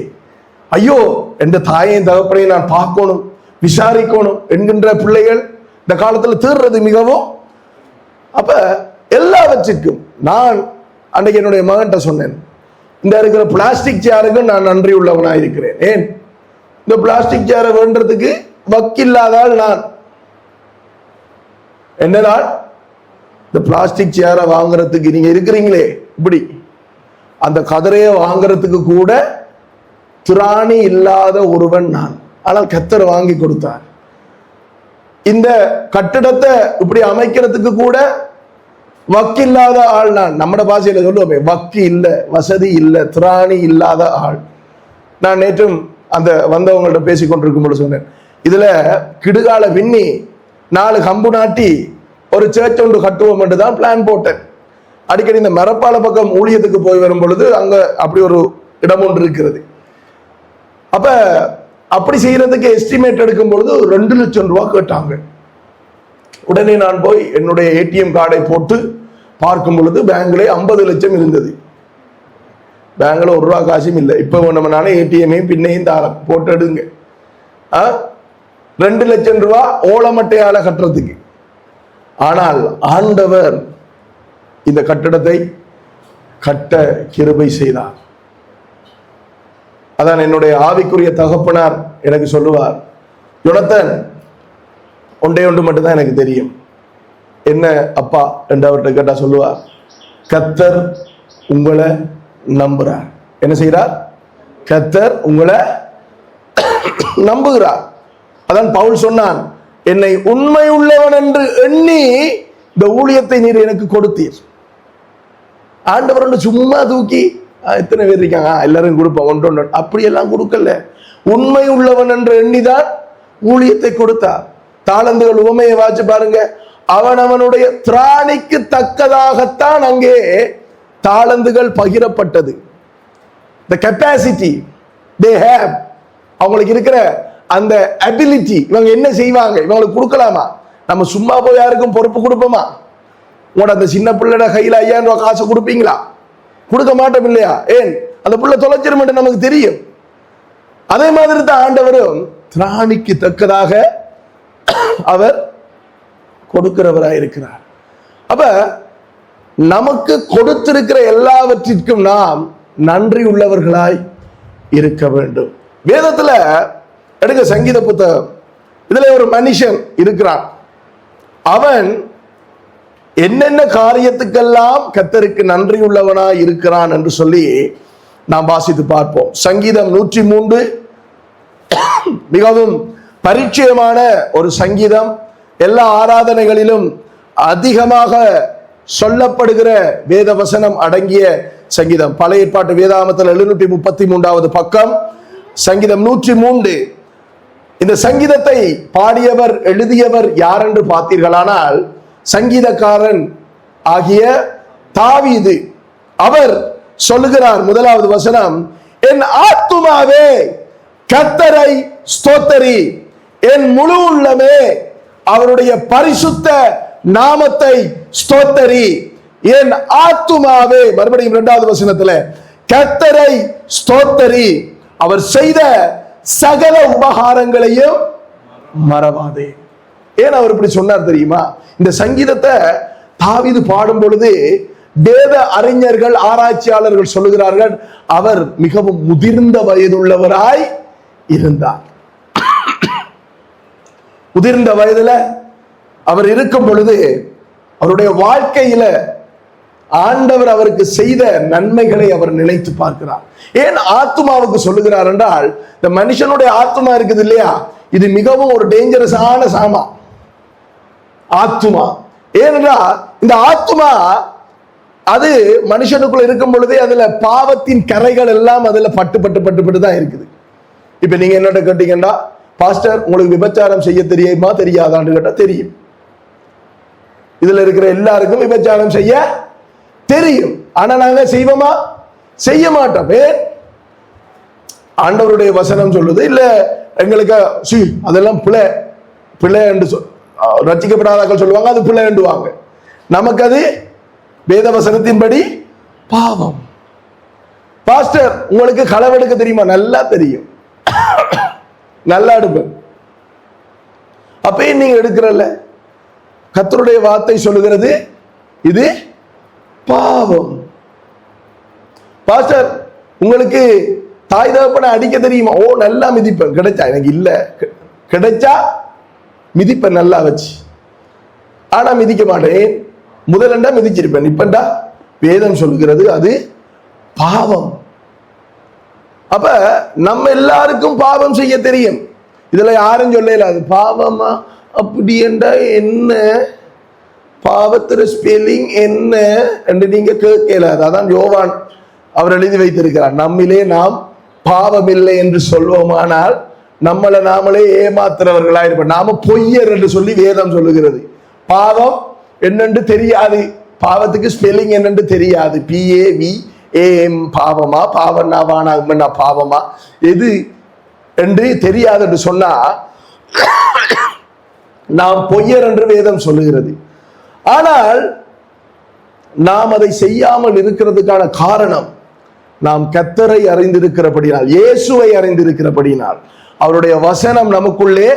ஐயோ, எந்த தாயையும் தகப்பனையும் நான் பார்க்கணும், விசாரிக்கணும் என்கின்ற பிள்ளைகள் இந்த காலத்தில் தீர்றது மிகவும். அப்ப எல்லாவற்றுக்கும் நான் அன்றைக்கு என்னுடைய மகன்கிட்ட சொன்னேன், இந்த இருக்கிற பிளாஸ்டிக் சேருக்கு நான் நன்றி உள்ளவனாக இருக்கிறேன். ஏன்? இந்த பிளாஸ்டிக் சேரை வேண்டதுக்கு வக்கில்லாதால் நான் என்னதான் இந்த பிளாஸ்டிக் சேரை வாங்குறதுக்கு நீங்க இருக்கிறீங்களே இப்படி, அந்த கதிரையை வாங்குறதுக்கு கூட திராணி இல்லாத ஒருவன் நான். ஆனால் கர்த்தர் வாங்கி கொடுத்தார். இந்த கட்டிடத்தை இப்படி அமைக்கிறதுக்கு கூட வக்கில்லாத ஆள் நான். நம்ம பாஷையில சொல்லுவோமே, வக்கி இல்ல, வசதி இல்ல, திராணி இல்லாத ஆள் நான். நேற்றும் அந்த வந்தவங்கள்ட்ட பேசி கொண்டிருக்கும் போது சொன்னேன், இதுல கிடுகால விண்ணி 4 கம்பு நாட்டி ஒரு சேர்ச் ஒன்று கட்டுவோம் என்று தான் பிளான் போட்டேன். அடிக்கடி இந்த மரப்பால பக்கம் ஊழியத்துக்கு போய் வரும் பொழுது அங்க அப்படி ஒரு இடம் ஒன்று இருக்கிறது. அப்ப அப்படி செய்யறதுக்கு எஸ்டிமேட் எடுக்கும் பொழுது 2 லட்சம் ரூபாய் கேட்டாங்க. உடனே நான் போய் என்னுடைய ஏடிஎம் கார்டை போட்டு பார்க்கும் பொழுது பேங்க்ல 50 லட்சம் இருந்தது. பேங்க்ல 1 ரூபா காசும் இல்லை. இப்ப நம்மனால ஏடிஎம்மையும் பின்னையும் தாரம் போட்டு எடுங்க. 2 லட்சம் ரூபாய் ஓலமட்டையால கட்டுறதுக்கு. ஆனால் ஆண்டவர் இந்த கட்டடத்தை கட்ட கிருபை செய்தார். அதான் என்னுடைய ஆவிக்குரிய தகப்பனார் எனக்கு சொல்லுவார், யோனத்தன், ஒன்றே ஒன்று மட்டும்தான் எனக்கு தெரியும். என்ன அப்பா என்று அவர்கிட்ட கேட்டா சொல்லுவார், கர்த்தர் உங்களை நம்புறார். என்ன செய்கிறார்? கர்த்தர் உங்களை நம்புகிறார். அதான் பவுல் சொன்னான், என்னை உண்மை உள்ளவன் என்று எண்ணி இந்த ஊழியத்தை நீர் எனக்கு கொடுத்தீர். ஆண்டவர் சும்மா தூக்கி எத்தனை பேர் இருக்காங்க எல்லாரும் கொடுப்போம் ஒன்று அப்படியெல்லாம் கொடுக்கல. உண்மை உள்ளவன் என்று எண்ணிதான் ஊழியத்தை கொடுத்தார். தாளந்துகள் உவமையை வாச்சு பாருங்க, அவன் அவனுடைய திராணிக்கு தக்கதாகத்தான் அங்கே தாளந்துகள் பகிரப்பட்டது. the capacity they have, அவங்களுக்கு இருக்கிற அந்த அபிலிட்டி, இவங்க என்ன செய்வாங்க இவங்களுக்கு கொடுக்கலாமா? நம்ம சும்மா போய் யாருக்கும் பொறுப்பு கொடுப்போமா? உங்களோட அந்த சின்ன பிள்ளைட கையில் 5000 ரூபாய் காசு கொடுப்பீங்களா? கொடுக்க மாட்டோம் இல்லையா? ஏன்? அந்த பிள்ளை தொலைச்சிரும் என்று நமக்கு தெரியும். அதே மாதிரி தான் ஆண்டவரும் திராணிக்கு தக்கதாக அவர் கொடுக்கிறவராய் இருக்கிறார். அப்ப நமக்கு கொடுத்திருக்கிற எல்லாவற்றிற்கும் நாம் நன்றி உள்ளவர்களாய் இருக்க வேண்டும். வேதத்துல எடுக்க சங்கீத புத்தகம், இதுல ஒரு மனுஷன் இருக்கிறான். அவன் என்னென்ன காரியத்துக்கெல்லாம் கர்த்தருக்கு நன்றி உள்ளவனாய் இருக்கிறான் என்று சொல்லி நாம் வாசித்து பார்ப்போம். சங்கீதம் 103 மிகவும் பரிச்சயமான ஒரு சங்கீதம். எல்லா ஆராதனைகளிலும் அதிகமாக சொல்லப்படுகிற வேத வசனம் அடங்கிய சங்கீதம். பழைய ஏற்பாட்டு வேதாகமத்தில் 733வது பக்கம் சங்கீதம் 103. இந்த சங்கீதத்தை பாடியவர் எழுதியவர் யார் என்று பார்த்தீர்களானால் சங்கீதக்காரன் ஆகிய தாவீது. அவர் சொல்லுகிறார், முதலாவது வசனம், என் ஆத்துமாவே கர்த்தரை ஸ்தோத்தரி, என் முழு உள்ளமே அவருடைய பரிசுத்த நாமத்தை ஸ்தோத்தரி. என் ஆத்துமாவே, மறுபடியும் 2வது வசனத்துல, கர்த்தரை ஸ்தோத்தரி, அவர் செய்த சகல உபகாரங்களையும் மறவாதே. ஏன் அவர் இப்படி சொன்னார் தெரியுமா? இந்த சங்கீதத்தை தாவீது பாடும் பொழுது வேத அறிஞர்கள், ஆராய்ச்சியாளர்கள் சொல்லுகிறார்கள், அவர் மிகவும் முதிர்ந்த வயதுள்ளவராய் இருந்தார். முதிர்ந்த வயதுல அவர் இருக்கும் பொழுது அவருடைய வாழ்க்கையில ஆண்டவர் அவருக்கு செய்த நன்மைகளை அவர் நினைத்து பார்க்கிறார். ஏன் ஆத்மாவுக்கு சொல்லுகிறார் என்றால், இந்த மனுஷனுடைய ஆத்மா இருக்குது இல்லையா, இது மிகவும் ஒரு டேஞ்சரஸான சாமா ஆத்மா. ஏனென்றால் இந்த ஆத்மா அது மனுஷனுக்குள்ள இருக்கும் பொழுதே அதுல பாவத்தின் கரைகள் எல்லாம் அதுல பட்டு பட்டு பட்டு பட்டு தான் இருக்குது. இப்ப நீங்க என்னட்ட கேட்டீங்கன்னா, பாஸ்டர் உங்களுக்கு விபச்சாரம் செய்ய தெரியுமா தெரியாதான்னு கேட்டா தெரியும். இதுல இருக்கிற எல்லாருக்கும் விபச்சாரம் செய்ய தெரியும். ஆனா நாங்க செய்வோமா? செய்ய மாட்டோம். ஆண்டவருடைய வசனம் சொல்லுது, இல்ல எங்களுக்கு அதெல்லாம் பிள்ளை பிள்ளை என்று ரட்சிக்கப்படாதாக்கள் சொல்லுவாங்க, அது பிள்ளை என்றுவாங்க. நமக்கு அது வேத வசனத்தின்படி பாவம். பாஸ்டர் உங்களுக்கு களவெடுக்க தெரியுமா? நல்லா தெரியும், நல்லா எடுப்பேன். அப்பயும் நீங்க எடுக்கிறல்ல. கர்த்தருடைய வார்த்தை சொல்லுகிறது இது பாவம். பாஸ்டர் உங்களுக்கு தாய் தகப்பனை அடிக்க தெரியுமா? ஓ நல்லா மிதிப்பேன். கிடைச்சா? எனக்கு இல்ல. கிடைச்சா மிதிப்பேன் நல்லா வச்சு, ஆனா மிதிக்க மாட்டேன். முதலண்டா மிதிச்சிருப்பேன், இப்பண்டா வேதம் சொல்லுகிறது அது பாவம். அப்ப நம்ம எல்லாருக்கும் பாவம் செய்ய தெரியும். இதுல யாரும் சொல்லல அது பாவமா அப்படி என்றா என்ன, பாவத்திற ஸ்பெல்லிங் என்ன என்று நீங்க கேட்கல. அதான் யோவான் அவர் எழுதி வைத்திருக்கிறார், நம்மிலே நாம் பாவம் இல்லை என்று சொல்வோமானால் நம்மளை நாமளே ஏமாத்துறவர்களாயிருப்போம். நாம பொய்யர் என்று சொல்லி வேதம் சொல்லுகிறது. பாவம் என்னென்று தெரியாது, பாவத்துக்கு ஸ்பெல்லிங் என்னென்று தெரியாது. PAVAM பாவமா, பாவனா பாவமா, எது என்று தெரியாது என்று சொன்னா நாம் பொய்யர் என்று வேதம் சொல்லுகிறது. ஆனால் நாம் அதை செய்யாமல் இருக்கிறதுக்கான காரணம், நாம் கர்த்தரை அறிந்திருக்கிறபடினால், இயேசுவை அறிந்திருக்கிறபடினால், அவருடைய வசனம் நமக்குள்ளே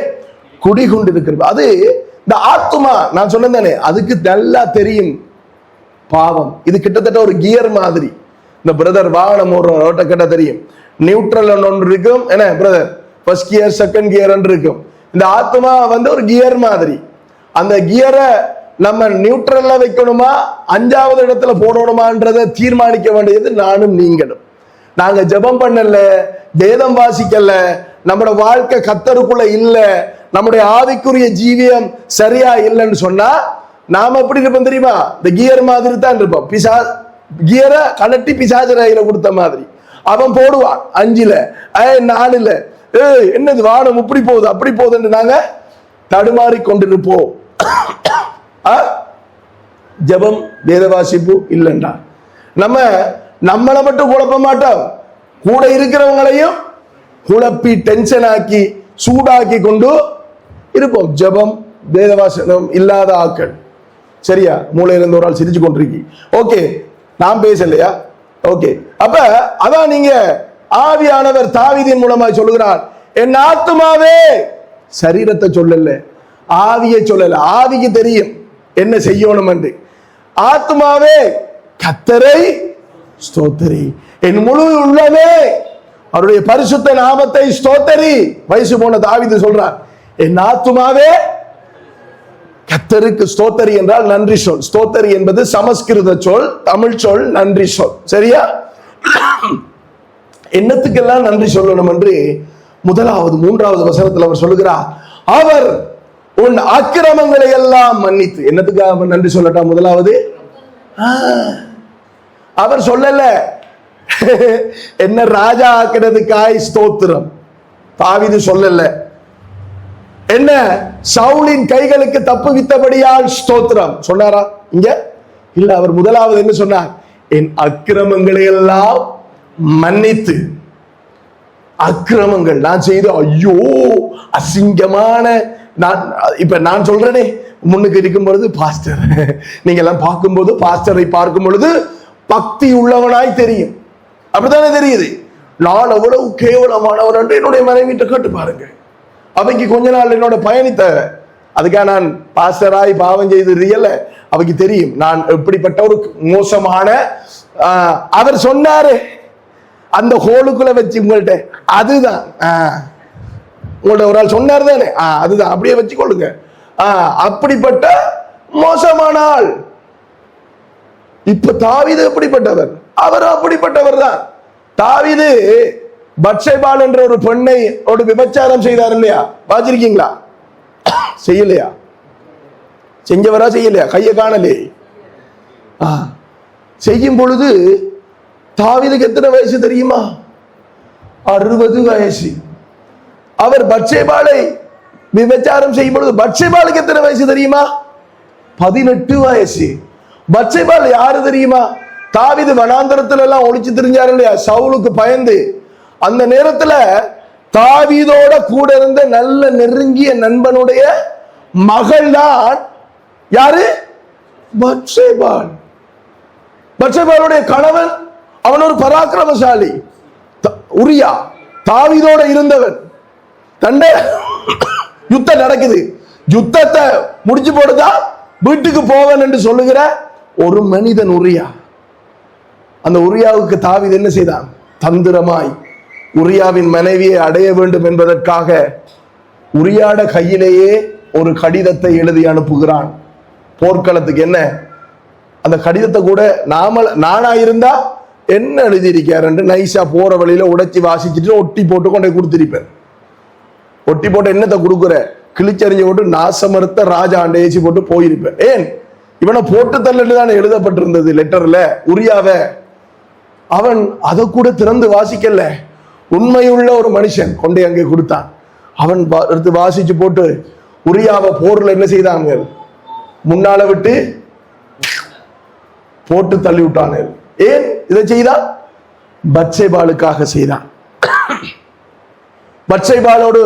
குடிகொண்டிருக்கிறது. அது இந்த ஆத்மா நான் சொன்னேனே, அதுக்கு நல்லா தெரியும் பாவம். இது கிட்டத்தட்ட ஒரு கியர் மாதிரி. இந்த பிரதர் வாகனம் ஓட்ட கிட்ட தெரியும், நியூட்ரல் ஒன்று இருக்கும், என்ன brother, first gear second gear இருக்கும். இந்த ஆத்மா ஒரு கியர் மாதிரி. அந்த கியரை நம்ம நியூட்ரல்ல வைக்கணுமா 5வது இடத்துல போடணுமான்றதை தீர்மானிக்க வேண்டியது நானும் நீங்களும். நாங்க ஜெபம் பண்ணல, வேதம் வாசிக்கல, நம்மளோட வாழ்க்கை கர்த்தருக்குள்ள இல்ல, நம்முடைய ஆவிக்குரிய ஜீவியம் சரியா இல்லைன்னு சொன்னா நாம எப்படி இருப்போம் தெரியுமா? இந்த கியர் மாதிரி தான் இருப்போம். கியரை கலட்டி பிசாசு ரயில கொடுத்த மாதிரி அவன் போடுவான் 5ல 4ல, என்னது வானம் இப்படி போகுது அப்படி போகுதுன்னு நாங்க தடுமாறி கொண்டிருப்போம். ஜெபம் வேத வாசிப்பு இல்லைண்டா நம்மளை மட்டும் குழப்ப மாட்டோம், கூட இருக்கிறவங்களையும் குழப்பி டென்ஷன் ஆக்கி சூடாக்கி கொண்டு இருப்போம். ஜெபம் வேத வாசனம் இல்லாத ஆக்கள். சரியா? மூளையில இருந்து ஒரு ஆள் சிரிச்சு கொண்டிருக்கி. ஓகே, நான் பேசலையா? ஓகே. அப்ப அதான் நீங்க ஆவியானவர் தாவீதின் மூலமாய் சொல்லுகிறார், என் ஆத்துமாவே, சரீரத்தை சொல்லல, ஆவியை சொல்லல. ஆவிக்கு தெரியும் என்ன செய்யணும் என்று. ஆத்துமாவே கர்த்தரை ஸ்தோத்தரி, என் முழு உள்ளமே அவருடைய பரிசுத்த நாமத்தை ஸ்தோத்தரி. வயசு போன தாவீது சொல்றார், என் ஆத்துமாவே கர்த்தருக்கு ஸ்தோத்தரி என்றால் நன்றி சொல். ஸ்தோத்தரி என்பது சமஸ்கிருத சொல், தமிழ் சொல் நன்றி சொல். சரியா? என்னத்துக்கெல்லாம் நன்றி சொல்லணும் என்று 3வது வசனத்தில் அவர் சொல்லுகிறார், அவர் உன் அக்கிரமங்களை எல்லாம் மன்னித்து. என்னத்துக்காக நன்றி சொல்லட்டா? முதலாவது அவர் சொல்லல என்ன ராஜா ஆக்கிறதுக்காய் ஸ்தோத்திரம். தாவீது சொல்லல, என்ன சவுலின் கைகளுக்கு தப்புவித்தபடியால் ஸ்தோத்திரம் சொன்னாரா? இங்க இல்ல. அவர் முதலாவது என்ன சொன்னார்? என் அக்கிரமங்களை எல்லாம் மன்னித்து. அக்கிரமங்கள் நான் செய்த ஐயோ அசிங்கமான, நான் சொல்றேனே, முன்னுக்கு இருக்கும் பொழுது பாஸ்டர், நீங்க எல்லாம் பார்க்கும்போது பாஸ்டரை பார்க்கும் பொழுது பக்தி உள்ளவனாய் தெரியும். அப்படித்தானே தெரியுது. நான் எவ்வளவு கேவலமானவர் என்று என்னுடைய மனைவிட்ட கேட்டு பாருங்க. அவைக்கு கொஞ்ச நாள் என்னோட பயணித்த, அதுக்காக நான் பாஸ்டராய் பாவம் செய்து ரியல அவைக்கு தெரியும் நான் எப்படிப்பட்ட ஒரு மோசமான. அவர் சொன்னாரு அந்த ஹோலுக்குள்ள வச்சு உங்கள்கிட்ட, அதுதான் உங்கள்ட்ட ஒரு ஆள் சொன்னார் தானே, அதுதான் அப்படியே வச்சு கொள்ளுங்க. அப்படிப்பட்ட மோசமான ஆள். இப்ப தாவீது எப்படிப்பட்டவர்? அவர் அப்படிப்பட்டவர் தான். தாவீது பத்சேபாள் என்ற ஒரு பெண்ணை ஒரு விபச்சாரம் செய்தார் இல்லையா? பாத்திருக்கீங்களா? செய்யலையா? செஞ்சவரா செய்யலையா? கைய காணலே. செய்யும் பொழுது தாவீதுக்கு எத்தனை வயசு தெரியுமா? 60 வயசு. அவர் பத்சேபாளை விபச்சாரம் செய்யும் பொழுது பத்சேபாளுக்கு எத்தனை வயசு தெரியுமா? 18 வயசு. பத்சேபாள் யாரு தெரியுமா? தாவீது வனாந்தரத்துல எல்லாம் ஒளிச்சு திரிஞ்சாரு இல்லையா சவுலுக்கு பயந்து. அந்த நேரத்துல தாவீதோட கூட இருந்த நல்ல நெருங்கிய நண்பனுடைய மகள் தான் யாரு? பத்சேபாள். பத்சேபாளுடைய கணவன் அவன் ஒரு பராக்கிரமசாலி உரியா, தாவீதோட இருந்தவன். தண்டை யுத்தம் நடக்குது, யுத்தத்தை முடிச்சு போடுதா வீட்டுக்கு போவன் என்று சொல்லுகிற ஒரு மனிதன் உரியா. அந்த உரியாவுக்கு தாவீது என்ன செய்தான்? தந்திரமாய் உரியாவின் மனைவியை அடைய வேண்டும் என்பதற்காக உரியாட கையிலேயே ஒரு கடிதத்தை எழுதி அனுப்புகிறான் போர்க்களத்துக்கு. என்ன அந்த கடிதத்தை கூட நானா இருந்தா என்ன எழுதியிருக்கார் என்று நைசா போற வழியில உடைச்சி வாசிச்சுட்டு ஒட்டி போட்டு கொண்டே கொடுத்திருப்பேன். ஒட்டி போட்டு என்னத்தை கொடுக்குற, கிழிச்சறிஞ்சு போட்டு நாசமறுத்த ராஜா ஏசி போட்டு போயிருப்பேன். ஏன் இவனை போட்டு தள்ளட்டு தான் எழுதப்பட்டிருந்தது லெட்டர்ல உரியாவ. அவன் அதை கூட திறந்து வாசிக்கல. உண்மையுள்ள ஒரு மனுஷன் கொண்டே அங்கே கொடுத்தான். அவன் எடுத்து வாசிச்சு போட்டு உரியாவை போர்ல என்ன செய்தாங்க? முன்னால விட்டு போட்டு தள்ளி விட்டாங்க. ஏன் இதை செய்தான்? பத்சேபாளுக்காக செய்தான். பத்சேபாளோடு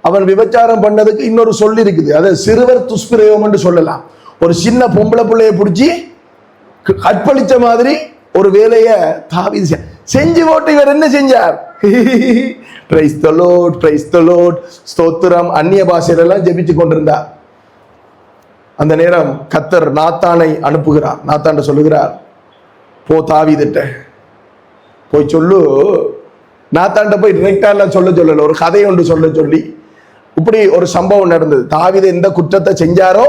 அவன் விபச்சாரம் பண்ணதுக்கு இன்னொரு சொல்லி இருக்குது. அதை சிறுவர் துஷ்பிரயோகம் என்று சொல்லலாம். ஒரு சின்ன பொம்பளை பிள்ளைய பிடிச்சி கற்பழிச்ச மாதிரி ஒரு வேலைய தாவீது செஞ்சு போட்டு இவர் என்ன செஞ்சார்? Praise the Lord, praise the Lord, ஸ்தோத்திரம். அந்நிய பாஷையிலெல்லாம் ஜெபிச்சு கொண்டிருந்தார். அந்த நேரம் கர்த்தர் நாத்தானை அனுப்புகிறார். நாத்தான்ட சொல்லுகிறார், போ தாவீதுட்ட போய் சொல்லு. நாத்தான்ட போய் டிரெக்டா எல்லாம் சொல்லல, ஒரு கதை ஒன்று சொல்லி இப்படி ஒரு சம்பவம் நடந்தது. தாவீது எந்த குற்றத்தை செஞ்சாரோ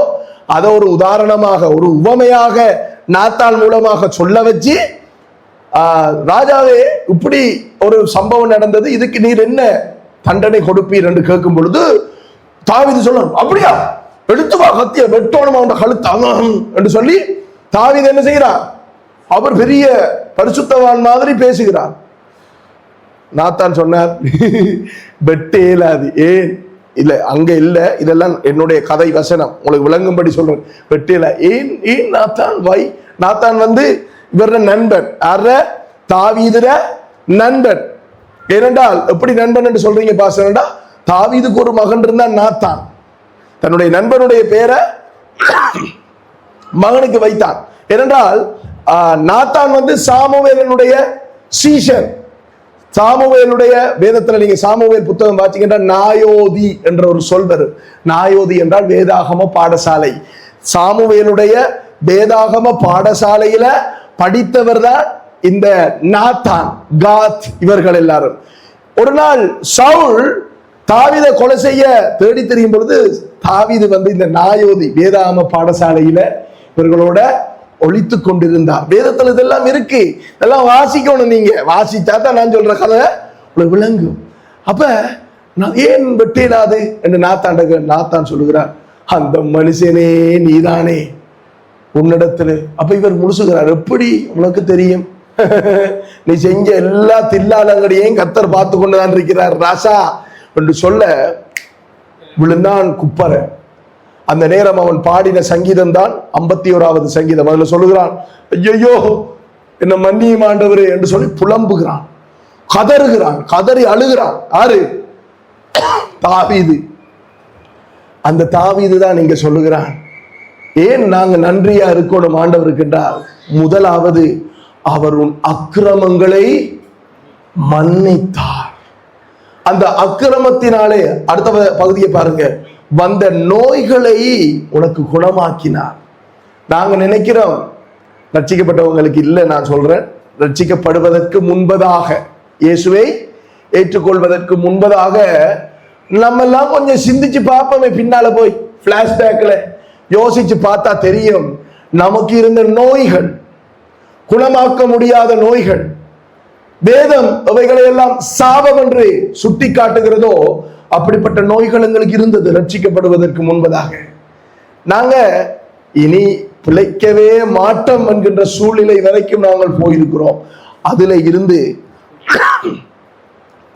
அதை ஒரு உதாரணமாக ஒரு உவமையாக நாத்தான் மூலமாக சொல்ல வச்சு, ராஜாவே இப்படி ஒரு சம்பவம் நடந்தது, இதுக்கு நீர் என்ன தண்டனை கொடுப்பீர் என்று கேட்கும் பொழுது தாவீது சொல்லணும், அப்படியா எடுத்து வா கத்திய வெட்டோணும் அவன் கழுத்து என்று சொல்லி தாவீது என்ன செய்கிறார்? அவர் பெரிய பரிசுத்தவான் மாதிரி பேசுகிறார். நாத்தான் சொன்னார், வெட்டே இல்லாது. ஏன் இல்ல அங்க இல்ல, இதெல்லாம் என்னுடைய கதை வசனம் உங்களுக்கு விளங்கும்படி சொல்றேன். வெட்டியில ஏன் ஏன் நாத்தான் வை. நாத்தான் இவர நண்பன், தாவீதுர நண்பன். ஏனென்றால் எப்படி நண்பன் என்று சொல்றீங்க பாசனடா? தாவீதுக்கு ஒரு மகன் இருந்தான் நாத்தான். தன்னுடைய நண்பனுடைய பேரை மகனுக்கு வைத்தான். ஏனென்றால் நாத்தான் சாமுவேலனுடைய சீஷன். சாமுவேலுடைய வேதத்துல நீங்க சாமுவேல் புத்தகம் வாசிக்கின்ற நாயோதி என்ற ஒரு சொல் வரும். நாயோதி என்றால் வேதாகம பாடசாலை. சாமுவேலுடைய வேதாகம பாடசாலையில படித்தவர் தான் இந்த நாத்தான், காத் இவர்கள் எல்லாரும். ஒரு நாள் சவுல் தாவீதை கொலை செய்ய தேடி தெரியும் பொழுது தாவீது இந்த நாயோதி வேதாகம பாடசாலையில இவர்களோட ஒழித்து கொண்டிருந்தார். வேதத்துல இதெல்லாம் இருக்கு, இதெல்லாம் வாசிக்கணும். நீங்க வாசிச்சா தான் நான் சொல்ற கதை உங்களுக்கு விளங்கும். அப்ப நான் ஏன் வெட்டேனாது என்று நாத்தான் சொல்லுகிறார், அந்த மனுஷனே நீதானே உன்னிடத்துல. அப்ப இவர் முழுசுகிறார், எப்படி உனக்கு தெரியும்? நீ செஞ்ச எல்லா தில்லாலங்களையும் கர்த்தர் பார்த்து கொண்டுதான் இருக்கிறார் ராசா என்று சொல்ல விழுந்தான் குப்பர. அந்த நேரம் அவன் பாடின சங்கீதம் தான் 51வது சங்கீதம். அதுல சொல்லுகிறான், ஐயோ என்ன மன்னியும் ஆண்டவரே என்று சொல்லி புலம்புகிறான், கதறுகிறான், கதறி அழுகிறான். ஆறு? தாவீது. அந்த தாவீது தான் இங்க சொல்லுகிறான், ஏன் நாங்க நன்றியா இருக்கணும் ஆண்டவருக்கு என்றால், முதலாவது அவர் உன் அக்கிரமங்களை மன்னித்தார். அந்த அக்கிரமத்தினாலே, அடுத்த பகுதியை பாருங்க, வந்த நோய்களை உனக்கு குணமாக்கினார். நாங்க நினைக்கிறோம் ரட்சிக்கப்பட்டவங்களுக்கு இல்லை, நான் சொல்றேன், ரட்சிக்கப்படுவதற்கு முன்பதாக, இயேசுவை ஏற்றுக்கொள்வதற்கு முன்பதாக நம்ம எல்லாம் கொஞ்சம் சிந்திச்சு பார்ப்போமே, பின்னால போய் பிளாஷ்பேக்ல யோசிச்சு பார்த்தா தெரியும் நமக்கு இருந்த நோய்கள், குணமாக்க முடியாத நோய்கள். வேதம் அவைகளை எல்லாம் சாபம் என்று சுட்டி காட்டுகிறதோ அப்படிப்பட்ட நோய்கள் எங்களுக்கு இருந்தது ரட்சிக்கப்படுவதற்கு முன்பதாக. நாங்க இனி பிழைக்கவே மாட்டோம் என்கின்ற சூழ்நிலை வரைக்கும் நாங்கள் போயிருக்கிறோம். அதுல இருந்து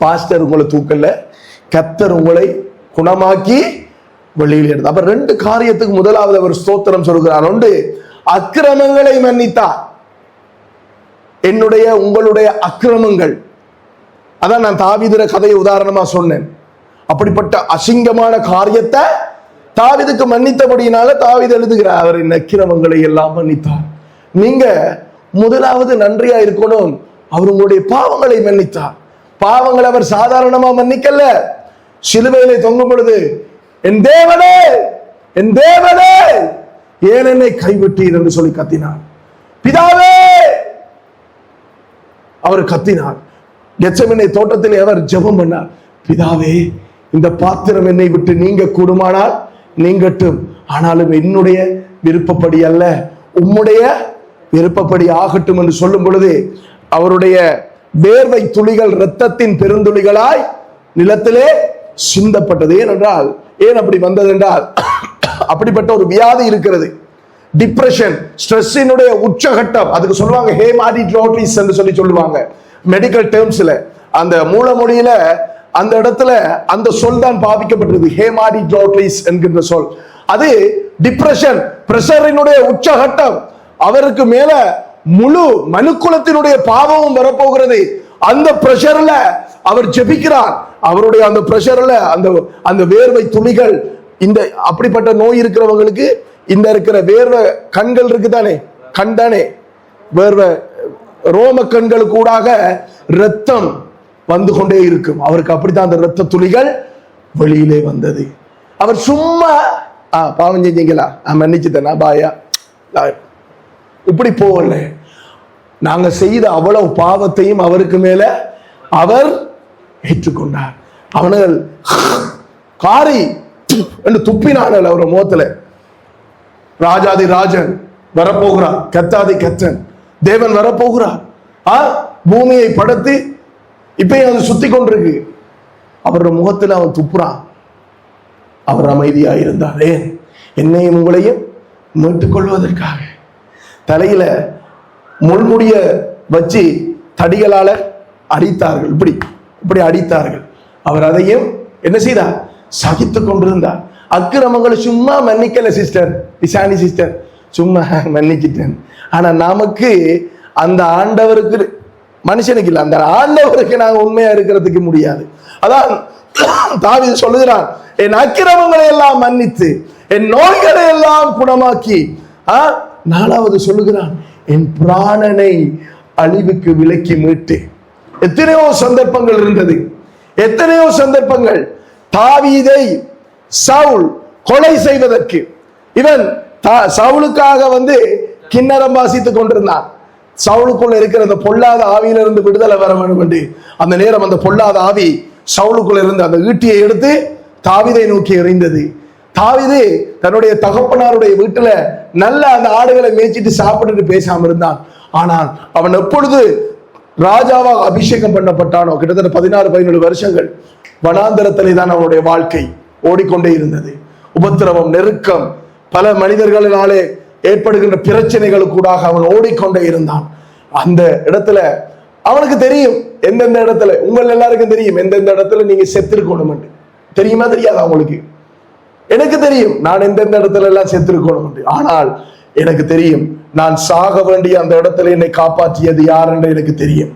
பாஸ்டர் உங்களை தூக்கல, கர்த்தர் உங்களை குணமாக்கி வெளியில் எடுத்தார். அப்ப 2 காரியத்துக்கு முதலாவது அவர் ஸ்தோத்திரம் சொல்கிறார். ஒன்று, அக்கிரமங்களை மன்னித்தார். என்னுடைய உங்களுடைய அக்கிரமங்கள், அதான் நான் தாவீதுர கதையை உதாரணமா சொன்னேன். அப்படிப்பட்ட அசிங்கமான காரியத்தை தாவீதுக்கு மன்னித்தபடியினால தாவீது எழுதுகிறார், அவர் என் அக்கிரமங்களை எல்லாம் மன்னித்தார். நீங்க முதலாவது நன்றியா இருக்கணும், அவர் உங்களுடைய பாவங்களை மன்னித்தார். பாவங்களை அவர் சாதாரணமா மன்னிக்கல. சிலுவையிலே தொங்கும் பொழுது, என் தேவனே, என் தேவனே, ஏன் என்னை கைவிட்டீர் என்று சொல்லி கத்தினார். பிதாவே அவர் கத்தினார். கெத்செமனே தோட்டத்திலே அவர் ஜெபம் பண்ணார், பிதாவே இந்த பாத்திரம் என்னை விட்டு நீங்க கூடுமானால் நீங்கட்டும், ஆனாலும் என்னுடைய விருப்பப்படி அல்ல உம்முடைய விருப்பப்படி ஆகட்டும் என்று சொல்லும் பொழுது அவருடைய வேர்வை துளிகள் இரத்தத்தின் பெருந்துளிகளாய் நிலத்திலே சிந்தப்பட்டது. ஏனென்றால், ஏன் அப்படி வந்தது என்றால், அப்படிப்பட்ட ஒரு வியாதி இருக்கிறது, டிப்ரெஷன், ஸ்ட்ரெஸ்ஸினுடைய உச்சகட்டம். அதுக்கு சொல்லுவாங்க ஹேமாடிட்ரோட்டிஸ் என்று சொல்லி சொல்லுவாங்க மெடிக்கல் டேர்ம்ஸ்ல. அந்த மூலமொழியில அந்த இடத்துல அந்த சொல் தான் பாவிக்கப்பட்டிருக்கு, ஹேமாடிட்ரோட்டிஸ் என்கின்ற சொல். அது டிப்ரெஷன், பிரஷரினுடைய உச்சகட்டம். அவருக்கு மேல முழு மனுக்குலத்தினுடைய பாவமும் வரப்போகிறது. அந்த பிரஷர்ல அவர் ஜெபிக்கிறார். அவருடைய அந்த பிரஷர்ல அந்த வேர்வை துளிகள், இந்த அப்படிப்பட்ட நோய் இருக்கிறவங்களுக்கு இந்த இருக்கிற வேர்வை கண்கள் இருக்குதானே, கண் தானே வேர்வை, ரோம கண்களுக்கு ஊடாக ரத்தம் வந்து கொண்டே இருக்கும். அவருக்கு அப்படித்தான் அந்த ரத்த துளிகள் வெளியிலே வந்தது. அவர் சும்மா பாவம் செஞ்சீங்களா, மன்னிச்சுட்டேனா பாயா, இப்படி போகல. நாங்க செய்த அவ்வளவு பாவத்தையும் அவருக்கு மேல அவர் ஏற்றுக்கொண்டார். அவர்கள் காரி என்று துப்பினார்கள் அவர் முகத்துல. ராஜாதி ராஜன் வரப்போகிறார், கத்தாதி கத்தன் தேவன் வரப்போகிறார். பூமியை படுத்தி இப்பயும் அது சுத்தி கொண்டிருக்கு. அவரோட முகத்துல அவன் துப்புறான். அவர் அமைதியா இருந்தார். ஏன்? என்னையும் உங்களையும் மீட்டுக் கொள்வதற்காக. தலையில முள்முடிய வச்சு தடிகளால அடித்தார்கள், இப்படி இப்படி அடித்தார்கள். அவர் அதையும் என்ன செய்தார்? சகித்துக் கொண்டிருந்தார். அக்கிரமங்களை சும்மா மன்னிக்கல சிஸ்டர், இசானி சிஸ்டர், சும்மா மன்னிக்கிட்டேன். ஆனா நமக்கு அந்த ஆண்டவருக்கு, மனுஷனுக்கு இல்ல, அந்த ஆண்டவருக்கு நாங்க உண்மையா இருக்கிறதுக்கு முடியாது. அதான் தாவீது சொல்லுகிறான், என் அக்கிரமங்களை எல்லாம் மன்னித்து என் நோய்களை எல்லாம் குணமாக்கி. நாலாவது சொல்லுகிறான், என் பிராணனை அழிவுக்கு விலக்கி மீட்டு. எத்தனையோ சந்தர்ப்பங்கள் இருந்தது, எத்தனையோ சந்தர்ப்பங்கள். தாவீதை சவுல் கொலை செய்வதற்கு இவன் சவுலுக்காக கிண்ணறம் வாசித்துக் கொண்டிருந்தான். சவுலுக்குள்ள இருக்கிற அந்த பொல்லாத ஆவியிலிருந்து விடுதலை வர வேண்டும் என்று அந்த நேரம் அந்த பொல்லாத ஆவி சவுலுக்குள்ள இருந்து அந்த ஈட்டியை எடுத்து தாவீதை நோக்கி எறிந்தது. தாவீது தன்னுடைய தகப்பனாருடைய வீட்டுல நல்ல அந்த ஆடுகளை மேய்ச்சிட்டு சாப்பிட்டு பேசாம இருந்தான். ஆனால் அவன் எப்பொழுது ராஜாவாக அபிஷேகம் பண்ணப்பட்டானோ, கிட்டத்தட்ட 16-17 வருஷங்கள் வனாந்தரத்திலே தான் அவனுடைய வாழ்க்கை ஓடிக்கொண்டே இருந்தது. உபத்திரவம், நெருக்கம், பல மனிதர்களினாலே ஏற்படுகின்ற பிரச்சனைகளுக்கூடாக அவன் ஓடிக்கொண்டே இருந்தான். அந்த இடத்துல அவனுக்கு தெரியும் எந்தெந்த இடத்துல, உங்கள் எல்லாருக்கும் தெரியும் எந்தெந்த இடத்துல நீங்க செத்திருக்கணும். தெரியுமா தெரியாதா உங்களுக்கு? எனக்கு தெரியும் நான் எந்தெந்த இடத்துல எல்லாம் செத்திருக்கணும். ஆனால் எனக்கு தெரியும் நான் சாக வேண்டிய அந்த இடத்துல என்னை காப்பாற்றியது யார் என்று எனக்கு தெரியும்.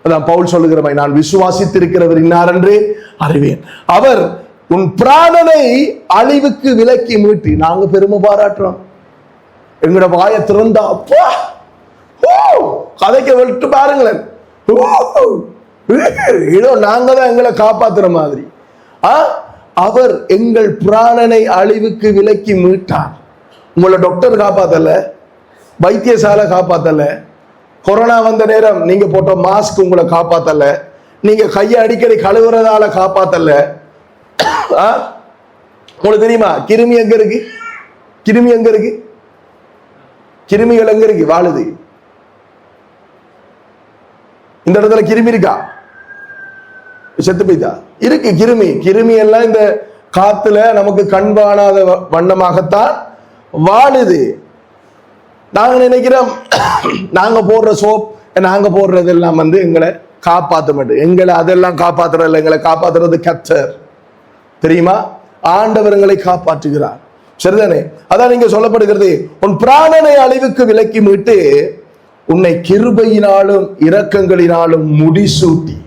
அதான் பவுல் சொல்லுகிறவன், நான் விசுவாசித்திருக்கிறவர் இன்னார் என்று அறிவேன். அவர் உன் பிராணனை அழிவுக்கு விலக்கி மீட்டி. நாங்க பெருமை பாராட்டுறோம். எங்களோட வாயை திறந்தா அப்பா கதைக்க விட்டு பாருங்களேன், ஏதோ நாங்க தான் எங்களை காப்பாத்துற மாதிரி. அவர் எங்கள் பிராணனை அழிவுக்கு விலக்கி மீட்டார். உங்களை டாக்டர் காப்பாத்தல, வைத்தியசாலை காப்பாத்தல, கொரோனா வந்த நேரம் நீங்க போட்ட மாஸ்க் உங்களை காப்பாத்தல, நீங்க கையை அடிக்கடி கழுவுறதால காப்பாத்தல. உங்களுக்கு தெரியுமா கிருமி எங்க இருக்கு? கிருமி எங்க இருக்கு? கிருமிகள் எங்க இருக்கு வாழுது? இந்த இடத்துல கிருமி இருக்கா? செத்து போய்தா? இருக்கு கிருமி. கிருமி எல்லாம் இந்த காத்துல நமக்கு கண்காணாத வண்ணமாகத்தான் வாழுது. நாங்க நினைக்கிறோம் நாங்க போடுற சோப், நாங்க போடுறதெல்லாம் எங்களை காப்பாற்ற மாட்டேன். எங்களை அதெல்லாம் காப்பாத்துறதில்ல, எங்களை காப்பாத்துறது கர்த்தர். தெரியுமா? ஆண்டவர் எங்களை காப்பாற்றுகிறார். சரிதானே? அதான் நீங்க சொல்லப்படுகிறது, உன் பிராணனை அழிவுக்கு விலக்கி மீட்டு உன்னை கிருபையினாலும் இரக்கங்களினாலும் முடிசூட்டி.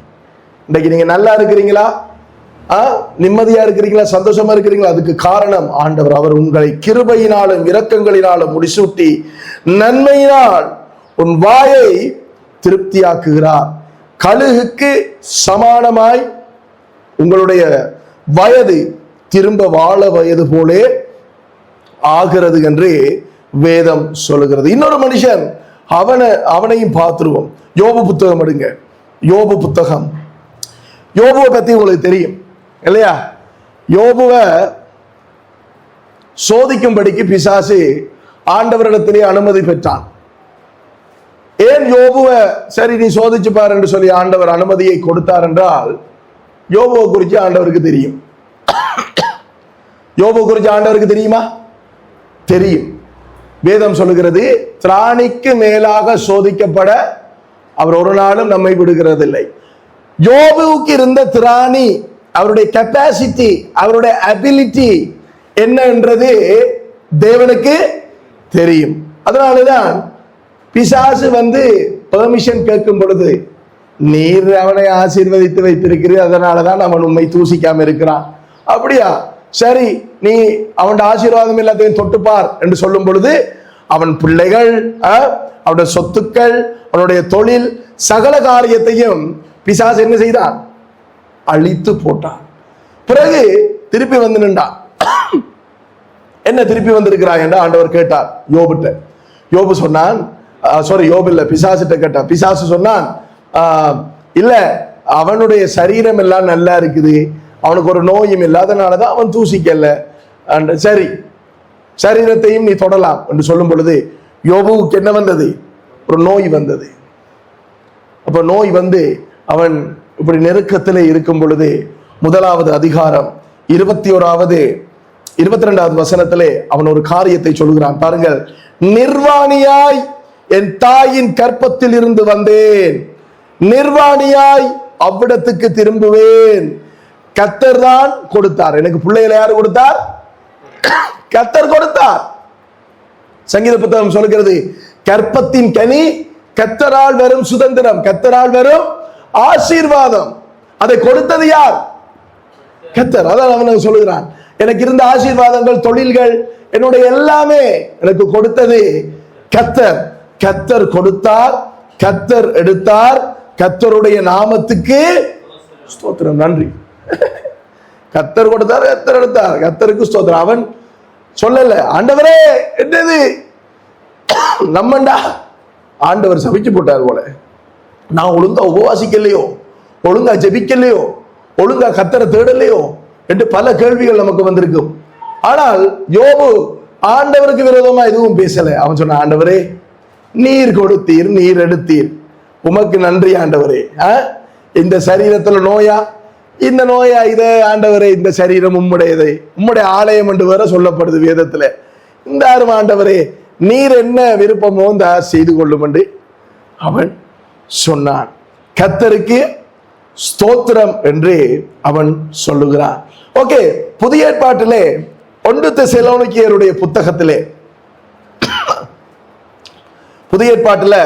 இன்றைக்கு நீங்க நல்லா இருக்கிறீங்களா? நிம்மதியா இருக்கிறீங்களா? சந்தோஷமா இருக்கிறீங்களா? அதுக்கு காரணம் ஆண்டவர். அவர் உங்களை கிருபையினாலும் இரக்கங்களினாலும் முடிசூட்டி நன்மையினால் உன் வாயை திருப்தியாக்குகிறார். கழுகுக்கு சமானமாய் உங்களுடைய வயது திரும்ப வாழ வயது போலே ஆகிறது என்று வேதம் சொல்லுகிறது. இன்னொரு மனுஷன், அவனையும் பார்த்துருவோம். யோபு புத்தகம் எடுங்க. யோபு புத்தகம். யோபுவை பத்தி உங்களுக்கு தெரியும் இல்லையா? யோபுவை சோதிக்கும்படிக்கு பிசாசு ஆண்டவரிடத்திலே அனுமதி பெற்றான். ஏன் யோபுவை சரி நீ சோதிச்சு பாரு என்று சொல்லி ஆண்டவர் அனுமதியை கொடுத்தார் என்றால், யோபுவை குறித்து ஆண்டவருக்கு தெரியும். யோபுவை குறித்து ஆண்டவருக்கு தெரியுமா? தெரியும். வேதம் சொல்லுகிறது, திராணிக்கு மேலாக சோதிக்கப்பட அவர் ஒரு நாளும் நம்மை விடுகிறதில்லை. யோபுவுக்கு இருந்த திராணி, அவருடைய கெப்பாசிட்டி, அவருடைய அபிலிட்டி என்ன என்றது தேவனுக்கு தெரியும். அதனாலதான் பிசாசு பெர்மிஷன் கேட்கும் பொழுது, நீர் அவனை ஆசீர்வதித்து வைத்திருக்கிறீர், அதனாலதான் அவன் உண்மை தூசிக்காம இருக்கிறான். அப்படியா? சரி, நீ அவன் ஆசீர்வாதம் எல்லாத்தையும் தொட்டுப்பார் என்று சொல்லும் பொழுது, அவன் பிள்ளைகள், அவனுடைய சொத்துக்கள், அவனுடைய தொழில், சகல காரியத்தையும் பிசாசு என்ன செய்தான்? அழித்து போட்டான். பிறகு திருப்பி வந்து நின்றான். என்ன திருப்பி வந்திருக்கிறாய் என்று ஆண்டவர் கேட்டார் யோபுட்ட. யோபு சொன்னான், யோபு இல்ல, பிசாசிட்ட கேட்டான். பிசாசு சொன்னான், இல்ல அவனுடைய சரீரம் எல்லாம் நல்லா இருக்குது, அவனுக்கு ஒரு நோயும் இல்லை, அதனாலதான் அவன் தூசிக்கல. சரி, சரீரத்தையும் நீ தொடலாம் என்று சொல்லும் பொழுது யோபுவுக்கு என்ன வந்தது? ஒரு நோய் வந்தது. அப்ப நோய் வந்து அவன் இப்படி நெருக்கத்திலே இருக்கும் பொழுது, 1வது அதிகாரம் 22வது வசனத்திலே அவன் ஒரு காரியத்தை சொல்கிறான். பாருங்கள், நிர்வாணியாய் என் தாயின் கற்பத்தில் இருந்து வந்தேன், நிர்வாணியாய் அவ்விடத்துக்கு திரும்புவேன். கர்த்தர் தான் கொடுத்தார். எனக்கு பிள்ளைகளை யாரு கொடுத்தார்? கர்த்தர் கொடுத்தார். சங்கீத புத்தகம் சொல்கிறது, கற்பத்தின் கனி கர்த்தரால் வரும் சுதந்திரம், கர்த்தரால் வரும் ஆசீர்வாதம். அதை கொடுத்தது யார்? கர்த்தர். அதான் அவன் சொல்லுகிறான், எனக்கு இருந்த ஆசீர்வாதங்கள், தொழில்கள், என்னுடைய எல்லாமே எனக்கு கொடுத்தது கர்த்தர். கர்த்தர் கொடுத்தார், கர்த்தர் எடுத்தார். கர்த்தருடைய நாமத்துக்கு ஸ்தோத்திரம், நன்றி. கர்த்தர் கொடுத்தார், கர்த்தர் எடுத்தார், கர்த்தருக்கு ஸ்தோத்திரம். அவன் சொல்லல, ஆண்டவரே என்னது நம்மண்டா, ஆண்டவர் சபிச்சு போட்டார் போல. நான் ஒழுங்கா உபவாசிக்கலையோ, ஒழுங்கா ஜெபிக்கலையோ, ஒழுங்கா கர்த்தரை தேடலையோ என்று பல கேள்விகள் நமக்கு வந்திருக்கும். ஆனால் யோபு ஆண்டவருக்கு விரோதமா எதுவும் பேசல. அவன் சொன்ன, ஆண்டவரே நீர் கொடுத்தீர், நீர் எடுத்தீர், உமக்கு நன்றி ஆண்டவரே. இந்த சரீரத்துல நோயா, இந்த நோயா, இதே ஆண்டவரே, இந்த சரீரம் உம்முடையது, உம்முடைய ஆலயம் என்று வேற சொல்லப்படுது வேதத்துல. இந்த ஆண்டவரே நீர் என்ன விருப்பமோ செய்து கொள்ளும் என்று அவன் சொன்னான். கர்த்தருக்கு ஸ்தோத்திரம் என்று அவன் சொல்லுகிறான். ஓகே, புதிய ஏற்பாட்டிலே 1 தெசலோனிக்கேயருடைய புத்தகத்திலே, புதிய ஏற்பாட்டில்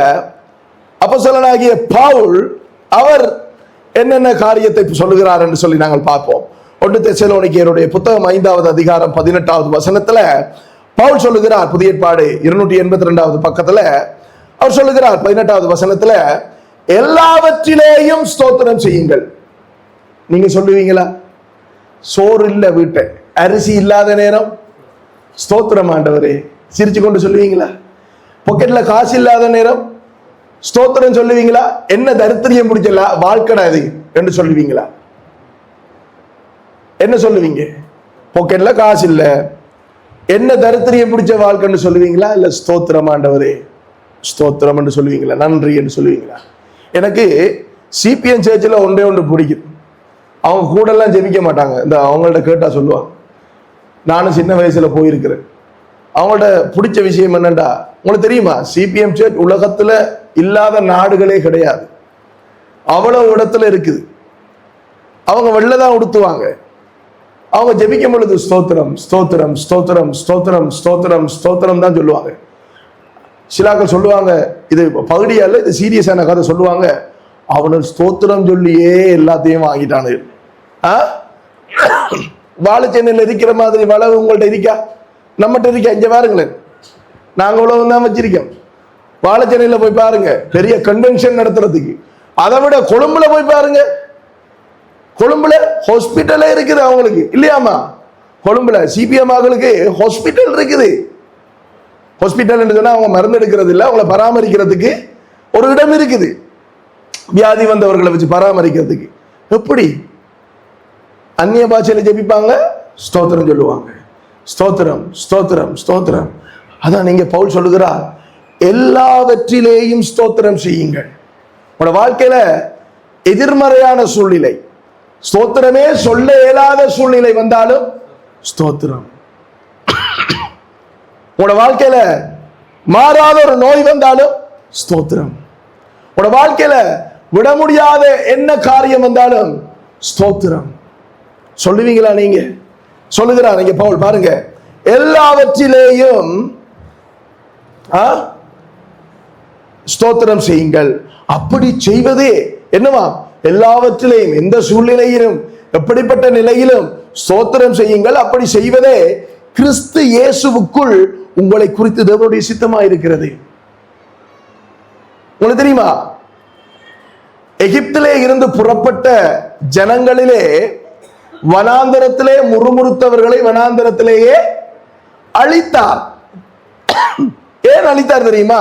அப்போஸ்தலனாகிய பவுல் அவர் என்னென்ன காரியத்தை சொல்லுகிறார் என்று சொல்லி நாங்கள் பார்ப்போம். 1 தெசலோனிக்கேயருடைய புத்தகம் 5வது அதிகாரம் 18வது வசனத்துல பவுல் சொல்லுகிறார். புதிய ஏற்பாடு 282வது பக்கத்துல அவர் சொல்லுகிறார் 18வது வசனத்துல, எல்லாவற்றிலேயும் ஸ்தோத்திரம் செய்யுங்கள். நீங்க சொல்லுவீங்களா? சோறு இல்ல வீட்டை, அரிசி இல்லாத நேரம் ஸ்தோத்திரம் ஆண்டவரே சிரிச்சு கொண்டு சொல்லுவீங்களா? பாக்கெட்ல காசு இல்லாத நேரம் ஸ்தோத்திரம் சொல்லுவீங்களா? என்ன தரித்திரியம் பிடிச்சல வாழ்க்கை அது என்று சொல்லுவீங்களா? என்ன சொல்லுவீங்க? பாக்கெட்ல காசு இல்ல, என்ன தரித்திரியம் பிடிச்ச வாழ்க்கைன்னு சொல்லுவீங்களா? இல்ல ஸ்தோத்திரம் ஆண்டவரே ஸ்தோத்திரம் என்று சொல்லுவீங்களா? நன்றி என்று சொல்லுவீங்களா? எனக்கு சிபிஎம் சர்ச்சில் ஒன்றே ஒன்று பிடிக்கும். அவங்க கூட எல்லாம் ஜெபிக்க மாட்டாங்க. இந்த அவங்கள்ட்ட கேட்டா சொல்லுவாங்க. நானும் சின்ன வயசுல போயிருக்கிறேன். அவங்கள்ட்ட பிடிச்ச விஷயம் என்னண்டா, உங்களுக்கு தெரியுமா, சிபிஎம் சர்ச் உலகத்துல இல்லாத நாடுகளே கிடையாது. அவ்வளவு இடத்துல இருக்குது. அவங்க வெள்ளதான் உடுத்துவாங்க. அவங்க ஜெபிக்கும் பொழுது ஸ்தோத்திரம் ஸ்தோத்திரம் ஸ்தோத்திரம் ஸ்தோத்திரம் ஸ்தோத்திரம் ஸ்தோத்திரம் தான் சொல்லுவாங்க. சிலாக்கள் சொல்லுவாங்க, இது பகுதியால இது சீரியஸான கதை சொல்லுவாங்க, அவனு ஸ்தோத்திரம் சொல்லியே எல்லாத்தையும் வாங்கிட்டானு. வாழைச்சென்னையில் இருக்கிற மாதிரி வளவு உங்கள்ட்ட இருக்கா? நம்மகிட்ட இருக்கா? இங்க பாருங்களேன், நாங்க உழவு தான் வச்சிருக்கோம். வாழைச்சென்னையில போய் பாருங்க, பெரிய கன்வென்ஷன் நடத்துறதுக்கு. அதை விட கொழும்புல போய் பாருங்க, கொழும்புல ஹாஸ்பிட்டலே இருக்குது அவங்களுக்கு, இல்லையாமா? கொழும்புல சிபிஎம் ஆகளுக்கு ஹாஸ்பிட்டல் இருக்குது. ஹாஸ்பிட்டல் என்று சொன்னா அவங்க மருந்து எடுக்கிறது இல்லை, அவங்கள பராமரிக்கிறதுக்கு ஒரு இடம் இருக்குது, வியாதி வந்தவர்களை வச்சு பராமரிக்கிறதுக்கு. எப்படி அந்நிய பாஷையில ஜெபிப்பாங்க, ஸ்தோத்திரம் சொல்லுவாங்க, ஸ்தோத்திரம் ஸ்தோத்திரம் ஸ்தோத்திரம். அதான் நீங்க பவுல் சொல்லுகிறார், எல்லாவற்றிலேயும் ஸ்தோத்திரம் செய்யுங்கள். உங்களோட வாழ்க்கையில எதிர்மறையான சூழ்நிலை, ஸ்தோத்திரமே சொல்ல இயலாத சூழ்நிலை வந்தாலும் ஸ்தோத்திரம். உங்களோட வாழ்க்கையில மாறாத ஒரு நோய் வந்தாலும் ஸ்தோத்திரம். உங்களோட வாழ்க்கையில விட முடியாத என்ன காரியம் வந்தாலும் ஸ்தோத்திரம் சொல்லுவீங்களா? நீங்க சொல்லுகிறார் நீங்க பவுல் பாருங்க, எல்லாவற்றிலேயும் ஸ்தோத்திரம் செய்யுங்கள். அப்படி செய்வதே என்னவா? எல்லாவற்றிலேயும், எந்த சூழ்நிலையிலும், எப்படிப்பட்ட நிலையிலும் ஸ்தோத்திரம் செய்யுங்கள். அப்படி செய்வதே கிறிஸ்து இயேசுவுக்குள் உங்களை குறித்து தேவனுடைய சித்தமா இருக்கிறது. உங்களுக்கு தெரியுமா, எகிப்திலே இருந்து புறப்பட்ட ஜனங்களிலே வனாந்தரத்திலே முறுமுறுத்தவர்களை வனாந்தரத்திலேயே அழித்தார். ஏன் அழித்தார் தெரியுமா?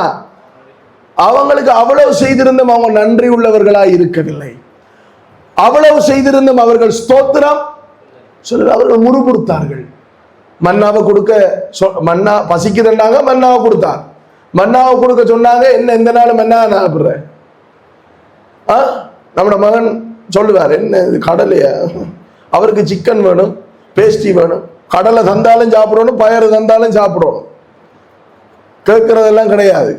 அவங்களுக்கு அவ்வளவு செய்திருந்தும் அவங்க நன்றி உள்ளவர்களாய் இருக்கவில்லை. அவ்வளவு செய்திருந்தும் அவர்கள் ஸ்தோத்திரம் சொல்ல அவர்கள் முறுமுறுத்தார்கள். மன்னாவை கொடுக்க, மன்னா பசிக்குதுன்னாங்க, மன்னாவை கொடுத்தார். மன்னாவை கொடுக்க சொன்னாங்க, என்ன இந்த நாள் மன்னா நான் சாப்பிடுறேன். நம்மட மகன் சொல்லுவார், என்ன இது கடலையா, அவருக்கு சிக்கன் வேணும், பேஸ்ட்ரி வேணும், கடலை தந்தாலும் சாப்பிடணும், பயறு தந்தாலும் சாப்பிடணும், கேட்கறதெல்லாம் கிடையாது.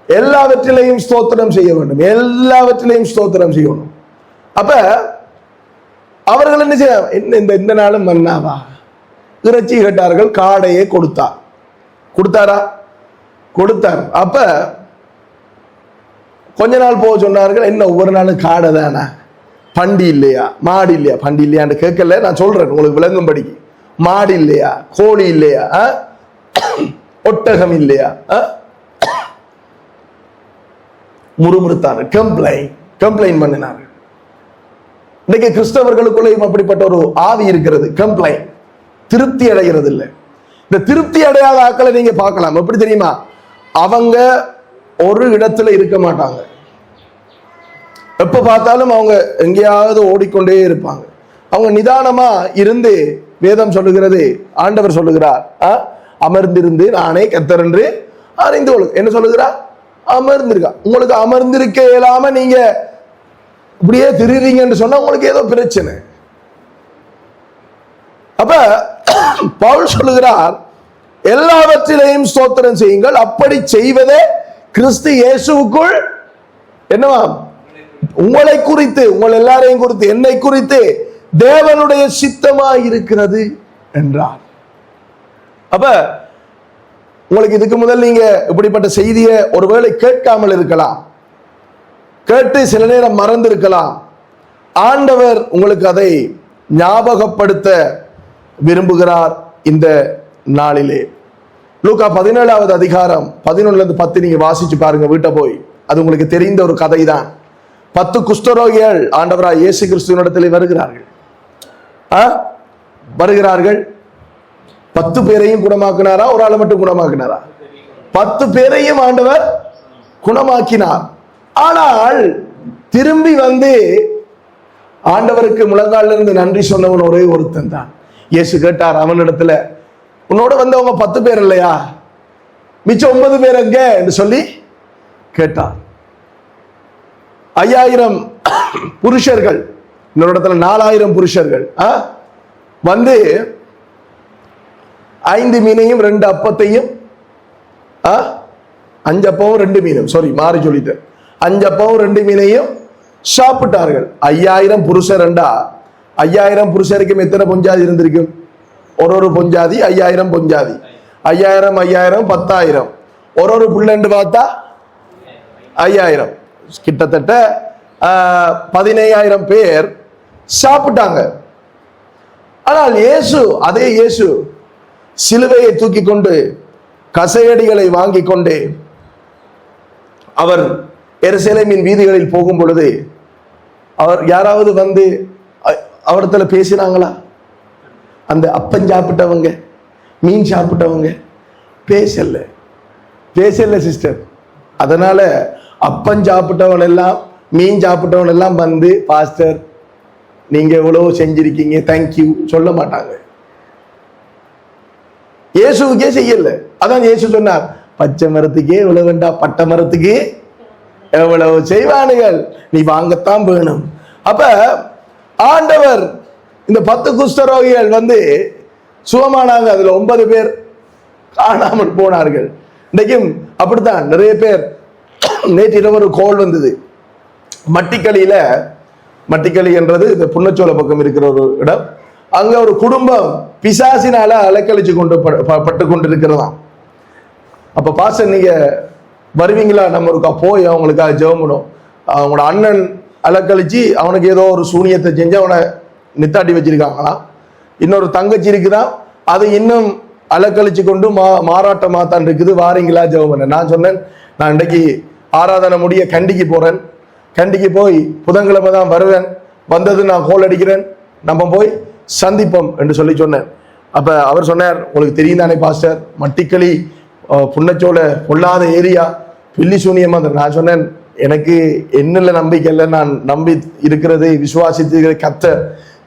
எல்லாவற்றிலையும் ஸ்தோத்திரம் செய்ய வேண்டும், எல்லாவற்றிலையும் ஸ்தோத்திரம் செய்யணும். அப்ப அவர்கள் என்ன செய்ய, இந்த நாளும் மன்னாவா, இறைச்சி கேட்டார்கள், காடையே கொடுத்தார். கொடுத்தாரா? கொடுத்தார். அப்ப கொஞ்ச நாள் போக சொன்னார்கள், என்ன ஒவ்வொரு நாளும் காடை தானா, பண்டி இல்லையா, மாடு இல்லையா? பண்டி இல்லையான்னு கேட்கல, நான் சொல்றேன் உங்களுக்கு விளங்கும்படி. மாடு இல்லையா, கோழி இல்லையா, ஒட்டகம் இல்லையா? முறுமுறுத்தாரு, கம்ப்ளைண்ட் பண்ணினார்கள். இன்னைக்கு கிறிஸ்தவர்களுக்குள்ளேயும் அப்படிப்பட்ட ஒரு ஆவி இருக்கிறது, கம்ப்ளைண்ட், திருப்தி அடைகிறது இல்லை. இந்த திருப்தி அடையாத ஆட்களை நீங்க பார்க்கலாம். எப்படி தெரியுமா? அவங்க ஒரு இடத்துல இருக்க மாட்டாங்க, எப்ப பார்த்தாலும் அவங்க எங்கேயாவது ஓடிக்கொண்டே இருப்பாங்க. அவங்க நிதானமா இருந்து, வேதம் சொல்லுகிறது, ஆண்டவர் சொல்லுகிறார், அமர்ந்திருந்து நானே கர்த்தர் என்று அறிந்து கொள். என்ன சொல்லுகிறார்? அமர்ந்திருக்கா. உங்களுக்கு அமர்ந்திருக்க இயலாம நீங்க இப்படியே திரிறீங்கன்னு சொன்னா உங்களுக்கு ஏதோ பிரச்சனை. அப்ப பவுல் சொல்லுகிறார், எல்லாவற்றிலையும் ஸ்தோத்திரம் செய்யுங்கள், அப்படி செய்வதே கிறிஸ்து இயேசுவுக்குள் என்னவா உங்களை குறித்து, உங்கள் எல்லாரையும் குறித்து, என்னை குறித்து தேவனுடைய சித்தமாய் இருக்கிறது என்றார். அப்ப உங்களுக்கு இதுக்கு முதல் நீங்க இப்படிப்பட்ட செய்தியை ஒருவேளை கேட்காமல் இருக்கலாம், கேட்டு சில நேரம் மறந்து இருக்கலாம். ஆண்டவர் உங்களுக்கு அதை ஞாபகப்படுத்த விரும்புகிறார் இந்த நாளிலே. லூக்கா 17வது அதிகாரம் 11-10 நீங்க வாசிச்சு பாருங்க வீட்டை போய். அது உங்களுக்கு தெரிந்த ஒரு கதை தான். 10 குஷ்டரோகிகள் ஆண்டவராய் இயேசு கிறிஸ்துவினிடத்தில் வருகிறார்கள். 10 பேரையும் குணமாக்கினாரா? ஒரு ஆளை மட்டும் குணமாக்கினாரா? 10 பேரையும் ஆண்டவர் குணமாக்கினார். ஆனால் திரும்பி வந்து ஆண்டவருக்கு முழங்கால இருந்து நன்றி சொன்னவன் ஒரே ஒருத்தன் தான். இயேசு கேட்டார் அவனிடத்துல, உன்னோட வந்தவங்க 10 பேர் இல்லையா, மிச்சம் 9 பேர் எங்க என்று சொல்லி கேட்டார். 5000 புருஷர்கள், இன்னொரு இடத்துல 4000 புருஷர்கள் வந்து 5 மீனையும் 2 அப்பத்தையும் 5 அப்பவும் 2 மீனும், மாறி சொல்லிட்டேன், 5 அப்பவும் 2 மீனையும் சாப்பிட்டார்கள். 5000 புருஷர் 5000 புருஷருக்கும் எத்தனை பொஞ்சாதி இருந்திருக்கும்? ஒரு பொஞ்சாதி 5000 பொஞ்சாதி, 5000 10,000, ஒரு புள்ளண்டு பார்த்தா 5000, கிட்டத்தட்ட 15,000 பேர் சாப்பிட்டாங்க. ஆனால் அதே இயேசு சிலுவையை தூக்கி கொண்டு கசையடிகளை வாங்கி கொண்டு அவர் எருசலேமின் வீதிகளில் போகும் பொழுது அவர் யாராவது வந்து அவர்கிட்ட பேசினாங்களா? அந்த அப்பம் சாப்பிட்டவங்க, மீன் சாப்பிட்டவங்க பேசல சிஸ்டர். அதனால அப்பம் சாப்பிட்டவன் எல்லாம், மீன் சாப்பிட்டவன் எல்லாம் வந்து, பாஸ்டர் நீங்க எவ்வளவு செஞ்சிருக்கீங்க, தேங்க்யூ சொல்ல மாட்டாங்க. இயேசுக்கே செய்யல. அதான் இயேசு சொன்னார், பச்சை மரத்துக்கே எவ்வளவு வேண்டாம், பட்டை மரத்துக்கு எவ்வளவு செய்வானுகள், நீ வாங்கத்தான் வேணும். அப்ப ஆண்டவர் இந்த 10 குஷ்டரோகிகள் வந்து சுகமானாங்க. அதுல 9 பேர் காணாமல் போனார்கள். இன்றைக்கும் அப்படித்தான் நிறைய பேர். நேற்று இரவு ஒரு கோல் வந்தது. மட்டிக்களி என்றது இந்த புன்னச்சோலை பக்கம் இருக்கிற ஒரு இடம். அங்க ஒரு குடும்பம் பிசாசினால அலைக்கழிச்சு பட்டு கொண்டிருக்கிறதாம். அப்ப பாஸ்டர் நீங்க வருவீங்களா? நம்ம ஒருக்கா போய் அவங்களுக்காக ஜெபம் பண்ணும். அவங்களோட அண்ணன் அலக்கழிச்சு அவனுக்கு ஏதோ ஒரு சூனியத்தை செஞ்சு அவனை நித்தாட்டி வச்சிருக்காங்களாம். இன்னொரு தங்கச்சி இருக்குதான், அது இன்னும் அலக்கழிச்சு கொண்டு மாறாட்டமா தான் இருக்குது, வாரீங்களா ஜெபம் பண்ண. நான் சொன்னேன், நான் இன்றைக்கு ஆராதனை முடிய கண்டிக்கு போறேன், கண்டிக்கு போய் புதன்கிழமை தான் வருவேன், வந்தது நான் கோல் அடிக்கிறேன், நம்ம போய் சந்திப்போம் என்று சொல்லி சொன்னேன். அப்ப அவர் சொன்னார், உங்களுக்கு தெரியும் தானே பாஸ்டர், மட்டிக்களி புன்னச்சோலை பொல்லாத ஏரியா, பில்லி சூனியமா. நான் சொன்னேன், எனக்கு என்னல நம்பிக்கை இல்லை, நான் நம்பி இருக்கிறது விசுவாசித்து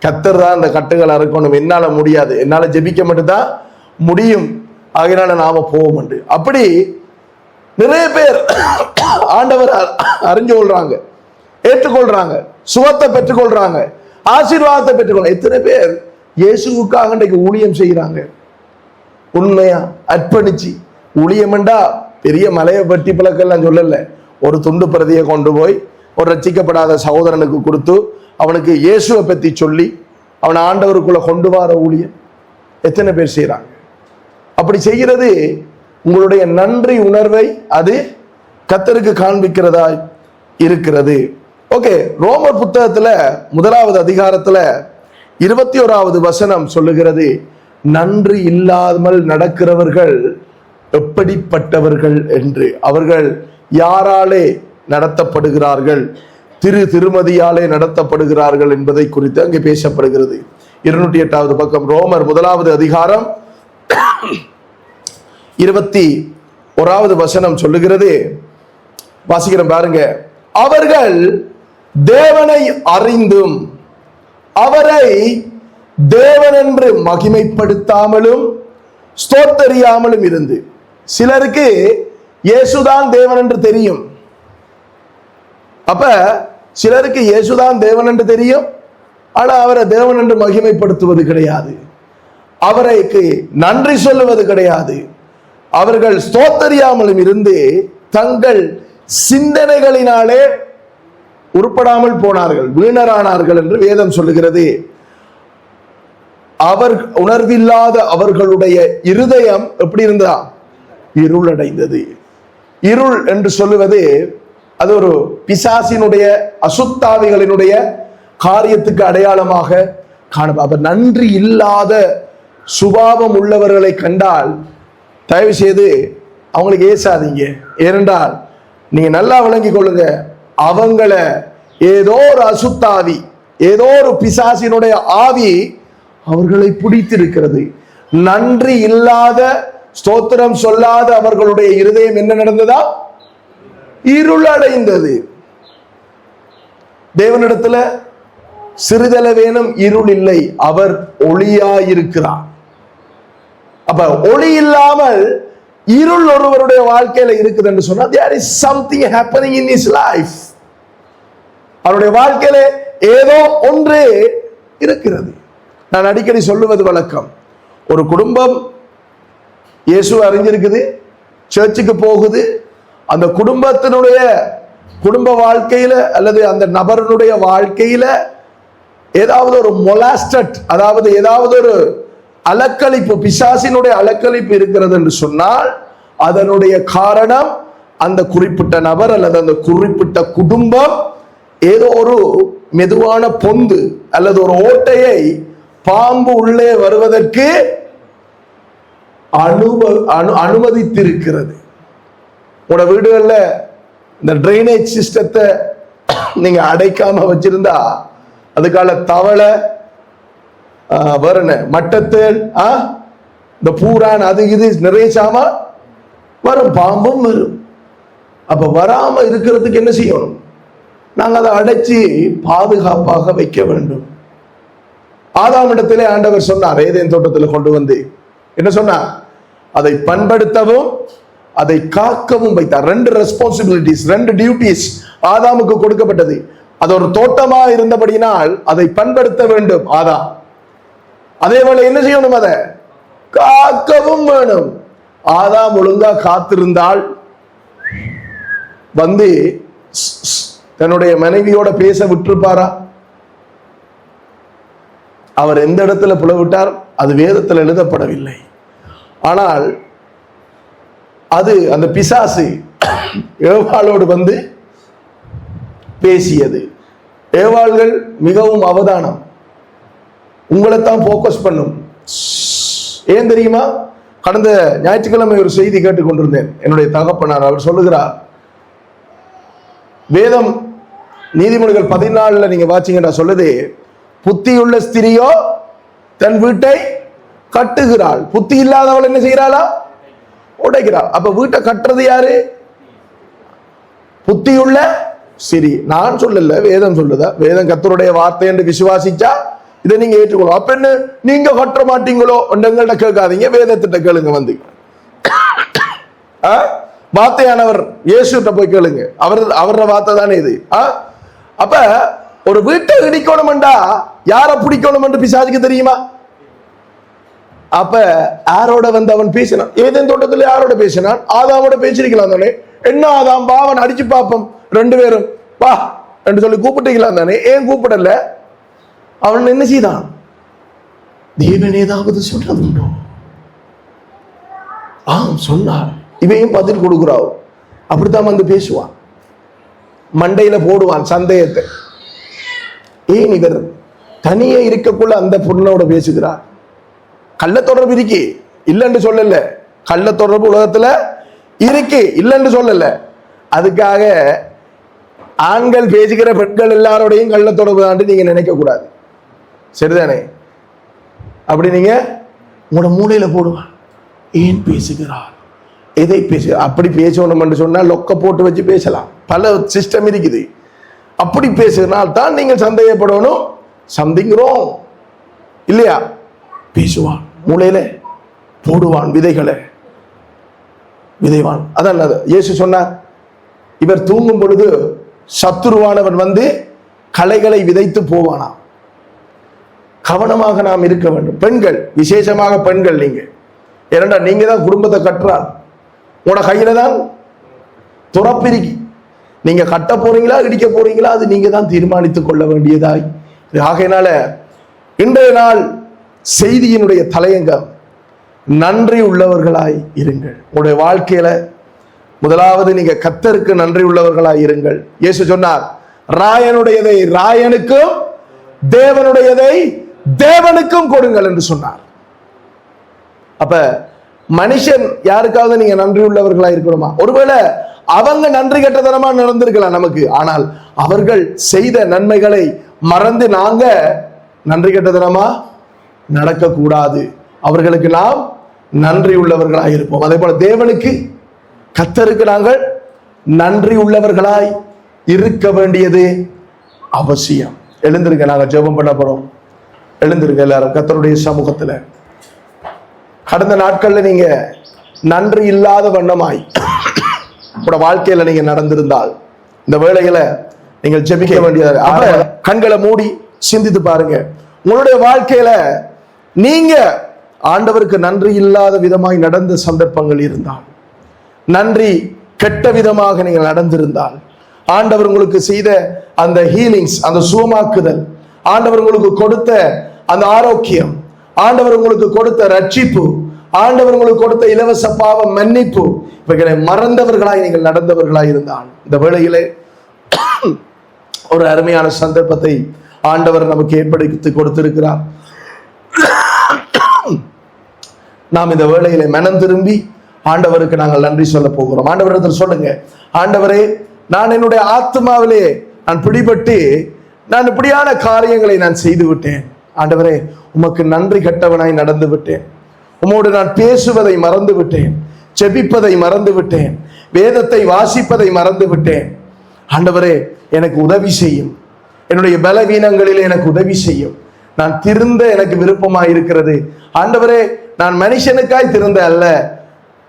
கத்தர் தான் அந்த கட்டுகளை அறுக்கணும், என்னால முடியாது, என்னால ஜெபிக்க மட்டும்தான் முடியும், ஆகினால நாம போவோம் என்று. அப்படி நிறைய பேர் ஆண்டவர் அறிஞ்சு கொள்றாங்க, ஏற்றுக்கொள்றாங்க, சுகத்தை பெற்றுக்கொள்றாங்க, ஆசீர்வாதத்தை பெற்றுக்கொள்ள. எத்தனை பேர் இயேசுவுக்காக இன்றைக்கு ஊழியம் செய்கிறாங்க, உண்மையா அர்ப்பணிச்சு ஊழியம்ண்டா பெரிய மலையை வெட்டி பிளக்கெல்லாம் சொல்லல. ஒரு துண்டு பிரதியை கொண்டு போய் ஒரு ரட்சிக்கப்படாத சகோதரனுக்கு கொடுத்து அவனுக்கு இயேசுவை பற்றி சொல்லி அவனை ஆண்டவருக்குள்ள கொண்டு வர ஊழியம் எத்தனை பேர் செய்யறாங்க. அப்படி செய்கிறது உங்களுடைய நன்றி உணர்வை அது கர்த்தருக்கு காண்பிக்கிறதா இருக்கிறது. ஓகே, ரோமர் புத்தகத்துல 1வது அதிகாரத்துல 21வது வசனம் சொல்லுகிறது, நன்றி இல்லாமல் நடக்கிறவர்கள் எப்படிப்பட்டவர்கள் என்று. அவர்கள் யாராலே நடத்தப்படுகிறார்கள்? திருமதியாலே நடத்தப்படுகிறார்கள் என்பதை குறித்து அங்கே பேசப்படுகிறது. 208வது பக்கம் ரோமர் 1வது அதிகாரம் 21வது வசனம் சொல்லுகிறது, வாசிக்கிறேன் பாருங்க. அவர்கள் தேவனை அறிந்தும் அவரை தேவன் என்று மகிமைப்படுத்தாமலும் ஸ்தோத்தரியாமலும் இருந்து. சிலருக்கு இயேசுதான் தேவன் என்று தெரியும். அப்ப சிலருக்கு இயேசுதான் தேவன் என்று தெரியும், ஆனா அவரை தேவன் என்று மகிமைப்படுத்துவது கிடையாது. அவருக்கு நன்றி சொல்லுவது கிடையாது. அவர்கள் ஸ்தோத்தரியாமலும் இருந்து தங்கள் சிந்தனைகளினாலே உருப்படாமல் போனார்கள், வீணரானார்கள் என்று வேதம் சொல்லுகிறது. அவர் உணர்வில்லாத அவர்களுடைய இருதயம் எப்படி இருந்தா? இருளடைந்தது. இருள் என்று சொல்லுவது அது ஒரு பிசாசினுடைய அசுத்தாவிகளினுடைய காரியத்துக்கு அடையாளமாக காணப்படும். அவர் நன்றி இல்லாத சுபாவம் உள்ளவர்களை கண்டால் தயவு செய்து அவங்களுக்கு ஏசாதீங்க. ஏனென்றால் நீங்க நல்லா விளங்கி கொள்ளுங்க, அவங்கள ஏதோ ஒரு அசுத்தாவி, ஏதோ ஒரு பிசாசினுடைய ஆவி அவர்களை பிடித்திருக்கிறது. நன்றி இல்லாத, ஸ்தோத்திரம் சொல்லாத அவர்களுடைய இருதயம் என்ன நடந்ததா? இருளடைந்தது. தேவனிடத்துல சிறிதளவேனும் இருள் இல்லை, அவர் ஒளியாயிருக்கிறார். அப்ப ஒளி இல்லாமல் இருள் ஒருவருடைய வாழ்க்கையில இருக்குது என்று சொன்னா there is something happening in his life. அவருடைய வாழ்க்கையில ஏதோ ஒன்று இருக்கிறது. நான் அடிக்கடி சொல்லுவது வழக்கம், ஒரு குடும்பம் இயேசு அறிஞ்சிருக்குது, சர்ச்சுக்கு போகுது, அந்த குடும்பத்தினுடைய குடும்ப வாழ்க்கையில அல்லது அந்த நபருடைய வாழ்க்கையில ஏதாவது ஒரு மொலாஸ்டட், அதாவது ஏதாவது ஒரு அலக்களிப்பு, பிசாசினுடைய அலக்களிப்பு இருக்கிறது என்று சொன்னால் அதனுடைய காரணம் அந்த குறிப்பிட்ட நபர் அல்லது அந்த குறிப்பிட்ட குடும்பம் ஏதோ ஒரு மெதுவான பொந்து அல்லது ஒரு ஓட்டையை பாம்பு உள்ளே வருவதற்கு அனுமதித்திருக்கிறது. உங்களோட வீடுகள்ல இந்த டிரைனேஜ் சிஸ்டத்தை நீங்க அடைக்காம வச்சிருந்தா அதுக்கால தவளை, வேற என்ன, மட்டத்தேள், இந்த பூரான், அது இது நிறைய சாமா வரும், பாம்பும் வரும். அப்ப வராம இருக்கிறதுக்கு என்ன செய்யணும்? நாங்க அதை அடைச்சி பாதுகாப்பாக வைக்க வேண்டும். ஆதாமிடத்திலே ஆண்டவர் சொன்னார், ஏதேன் தோட்டத்தில் கொண்டு வந்து என்ன சொன்னார்? அதை பண்படுத்தவும் அதை காக்கவும் வைத்தார். ரெண்டு ரெஸ்பான்சிபிலிட்டிஸ், ரெண்டு டியூட்டிஸ் ஆதாமுக்கு கொடுக்கப்பட்டது. அது ஒரு தோட்டமா இருந்தபடியினால் அதை பண்படுத்த வேண்டும் ஆதாம். அதே போல என்ன செய்யணும்? அதை காக்கவும் வேணும். ஆதாம் ஒழுங்கா காத்திருந்தால் வந்து தன்னுடைய மனைவியோட பேச விட்டுருப்பாரா? அவர் எந்த இடத்துல புலவிட்டார் அது வேதத்தில் எழுதப்படவில்லை. ஆனால் அது அந்த பிசாசு ஏவாளோடு வந்து பேசியது. ஏவாள்கள் மிகவும் அவதானம், உங்களைத்தான் போக்கஸ் பண்ணும். ஏன் தெரியுமா? கடந்த ஞாயிற்றுக்கிழமை ஒரு செய்தி கேட்டுக் கொண்டிருந்தேன். என்னுடைய தகப்பனார் அவர் சொல்லுகிறார், வேதம் நீதிமொழிகள் 14 நீங்க வாசிங்கன்னா சொல்லுது, புத்தியுள்ள ஸ்திரியோ தன் வீட்டை கட்டுகிறாள், புத்தி இல்லாதவள் என்ன செய்யறாளா? உடைக்கிறாள். அப்ப வீட்டை கட்டுறது யாரு? புத்தியுள்ள ஸ்திரீ. நான் சொல்லல, வேதம் சொல்லுதா. வேதம் கர்த்தருடைய வார்த்தை என்று விசுவாசிச்சா இதை நீங்க ஏற்றுக்கணும். அப்ப என்ன நீங்க கட்ட மாட்டீங்களோ எங்கள்கிட்ட கேட்காதீங்க, வேதத்திட்ட கேளுங்க. வந்து வார்த்தையானவர் இயேசுட்ட போய் கேளுங்க, அவரோட வார்த்தை தானே இது. அப்ப ஒரு வீட்டை இடிக்கணும்டா யாரை பிடிக்கணும் என்று பிசாசுக்கு தெரியுமா? அப்ப யாரோட வந்து அவன் பேசினான்? ஏதேன் தோட்டத்தில் யாரோட பேசினான்? ஆதாமோட பேசிருக்கலாம் தானே. என்ன ஆதாம் வா, அவன் அடிச்சு பார்ப்போம், ரெண்டு பேரும் வா என்று சொல்லி கூப்பிட்டுக்கலாம் தானே. ஏன் கூப்பிடல? அவன் என்ன செய்தான்? தேவன் ஏதாவது சொன்னதுண்டோ? சொன்னார். இவையும் பதில் கொடுக்குறான். அப்படித்தான் வந்து பேசுவான், மண்டையில போடுவான் சந்தேகத்தை. ஏன் இவர் தனியே இருக்கக்குள்ள அந்த பொண்ணோட பேசுகிறார்? கள்ள தொடர்பு இருக்கு, இல்லைன்னு சொல்லல. கள்ள தொடர்பு உலகத்துல இருக்கு, இல்லைன்னு சொல்லல. அதுக்காக ஆண்கள் பேசுகிற பெண்கள் எல்லாரோடையும் கள்ள தொடர்பு தான் நீங்க நினைக்க கூடாது. சரிதானே? அப்படி நீங்க உங்களோட மூளையில போடுவான். ஏன் பேசுகிறார், எதை பேசுகிறார்? அப்படி பேசணும் என்று சொன்னா லொக்க போட்டு வச்சு பேசலாம், பல சிஸ்டம் இருக்குது. அப்படி பேசுகிறனால் தான் நீங்கள் சந்தேகப்படணும். சம்திங் ராங் இல்லையா? பேசுவான், மூளையில போடுவான் விதைகளை, விதைவான். அதான் இயேசு சொன்னார், இவர் தூங்கும் பொழுது சத்துருவானவன் வந்து களைகளை விதைத்து போவானா. கவனமாக நாம் இருக்க வேண்டும். பெண்கள், விசேஷமாக பெண்கள், நீங்க ஏனென்றா நீங்க தான் குடும்பத்தை கட்டுறார். உங்களோட கையில தான் துறப்பிரிக்கி. நீங்க கட்ட போறீங்களா இடிக்க போறீங்களா அது நீங்க தான் தீர்மானித்துக் கொள்ள வேண்டியதாய். ஆகையினால இன்றைய நாள் செய்தியினுடைய தலையங்கம் நன்றி உள்ளவர்களாய் இருங்கள். உங்களுடைய வாழ்க்கையில முதலாவது நீங்க கர்த்தருக்கு நன்றி உள்ளவர்களாய் இருங்கள். இயேசு சொன்னார், ராயனுடையதை ராயனுக்கும் தேவனுடையதை தேவனுக்கும் கொடுங்கள் என்று சொன்னார். அப்ப மனுஷன் யாருக்காவது நீங்க நன்றி உள்ளவர்களா இருக்கணுமா? ஒருவேளை அவங்க நன்றி கெட்டதனமா நடந்திருக்கலாம் நமக்கு, ஆனால் அவர்கள் செய்த நன்மைகளை மறந்து நாங்க நன்றி கெட்டதனமா நடக்க கூடாது. அவர்களுக்கு நாம் நன்றி உள்ளவர்களாய் இருப்போம். அதே போல தேவனுக்கு, கர்த்தருக்கு நாங்கள் நன்றி உள்ளவர்களாய் இருக்க வேண்டியது அவசியம். எழுந்திருக்க, நாங்க ஜெபம் பண்ண போறோம். எழுந்திருக்க எல்லாரும் கர்த்தருடைய சமூகத்துல. கடந்த நாட்கள்ல நீங்க நன்றி இல்லாத வண்ணமாய் உங்களோட வாழ்க்கையில நீங்க நடந்திருந்தால் இந்த வேளையில நீங்கள் ஜெபிக்க வேண்டியது. கண்களை மூடி சிந்தித்து பாருங்க. உங்களுடைய வாழ்க்கையில நீங்க ஆண்டவருக்கு நன்றி இல்லாத விதமாய் நடந்த சந்தர்ப்பங்கள் இருந்தால், நன்றி கெட்ட விதமாக நீங்கள் நடந்திருந்தால், ஆண்டவர் உங்களுக்கு செய்த அந்த ஹீலிங்ஸ், அந்த சுகமாக்குதல், ஆண்டவர் உங்களுக்கு கொடுத்த அந்த ஆரோக்கியம், ஆண்டவர் உங்களுக்கு கொடுத்த ரட்சிப்பு, ஆண்டவர் உங்களுக்கு கொடுத்த இலவச பாவ மன்னிப்பு, இவைகளை மறந்தவர்களாய் நீங்கள் நடந்தவர்களாய் இருந்தால் இந்த வேளையிலே ஒரு அருமையான சந்தர்ப்பத்தை ஆண்டவர் நமக்கு ஏற்படுத்தி கொடுத்திருக்கிறார். நாம் இந்த வேளையிலே மனம் திரும்பி ஆண்டவருக்கு நாங்கள் நன்றி சொல்ல போகிறோம். ஆண்டவரிடத்தில் சொல்லுங்க, ஆண்டவரே, நான் என்னுடைய ஆத்மாவிலே நான் பிடிபட்டு நான் இப்படியான காரியங்களை நான் செய்து விட்டேன். ஆண்டவரே, உமக்கு நன்றி கெட்டவனாய் நடந்து விட்டேன். உம்மோடு நான் பேசுவதை மறந்து விட்டேன், ஜெபிப்பதை மறந்து விட்டேன், வேதத்தை வாசிப்பதை மறந்து விட்டேன். ஆண்டவரே, எனக்கு உதவி செய்யும். என்னுடைய பலவீனங்களில் எனக்கு உதவி செய்யும். நான் திருந்த எனக்கு விருப்பமாய் இருக்கிறது. ஆண்டவரே, நான் மனுஷனுக்காய் திருந்த அல்ல,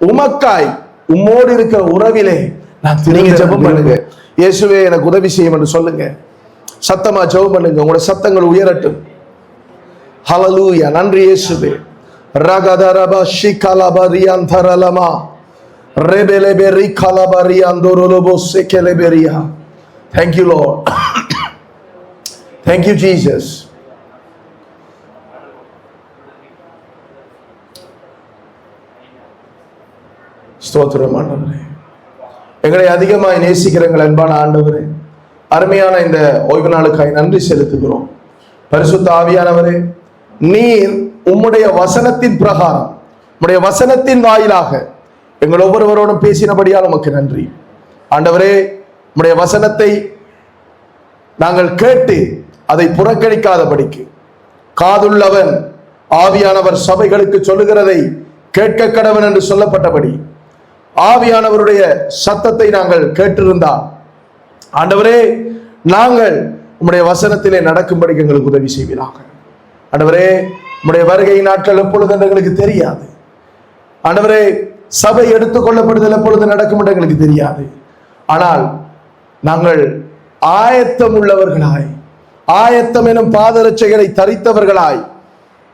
உமக்காய், உம்மோடு இருக்கிற உறவிலே நான் திரும்ப. ஜெபம் பண்ணுங்க, இயேசுவே எனக்கு உதவி செய்யும் என்று சொல்லுங்க. சத்தமா ஜெபம் பண்ணுங்க, உங்களோட சத்தங்கள் உயரட்டும். ஹல்லேலூயா. நன்றி இயேசுவே. ரகதரப ஷிகலபரியாந்தரலமா ரெபெலெபெரி கலபரியாந்தோரோலோபோ செகெலெபெரியா. Thank you, Lord. Thank you, Jesus. ஸ்தோத்திரம் ஆண்டவரே. எங்களை அதிகமாய் நேசிக்கிற எங்கள் அன்பான ஆண்டவரே, அருமையான இந்த ஓய்வு நாளுக்காய் நன்றி செலுத்துகிறோம். பரிசுத்த ஆவியானவரே, நீர் உம்முடைய வசனத்தின் பிரகாரம், உம்முடைய வசனத்தின் வாயிலாக எங்கள் ஒவ்வொருவரோடும் பேசினபடியால் உமக்கு நன்றி. ஆண்டவரே, உம்முடைய வசனத்தை நாங்கள் கேட்டு அதை புறக்கணிக்காதபடிக்கு, காதுள்ளவன் ஆவியானவர் சபைகளுக்கு சொல்லுகிறதை கேட்க கடவன் என்று சொல்லப்பட்டபடி ஆவியானவருடைய சத்தத்தை நாங்கள் கேட்டிருந்தால், ஆண்டவரே, நாங்கள் உம்முடைய வசனத்திலே நடக்கும்படி எங்களுக்கு உதவி செய்வீராக. ஆண்டவரே, உம்முடைய வருகை நாட்கள் எப்பொழுது எங்களுக்கு தெரியாது. ஆண்டவரே, சபை எடுத்துக்கொள்ளப்படுதல் எப்பொழுது நடக்கும் என்று எங்களுக்கு தெரியாது. ஆனால் நாங்கள் ஆயத்தம் உள்ளவர்களாய், ஆயத்தம் எனும் பாதரட்சைகளை தரித்தவர்களாய்,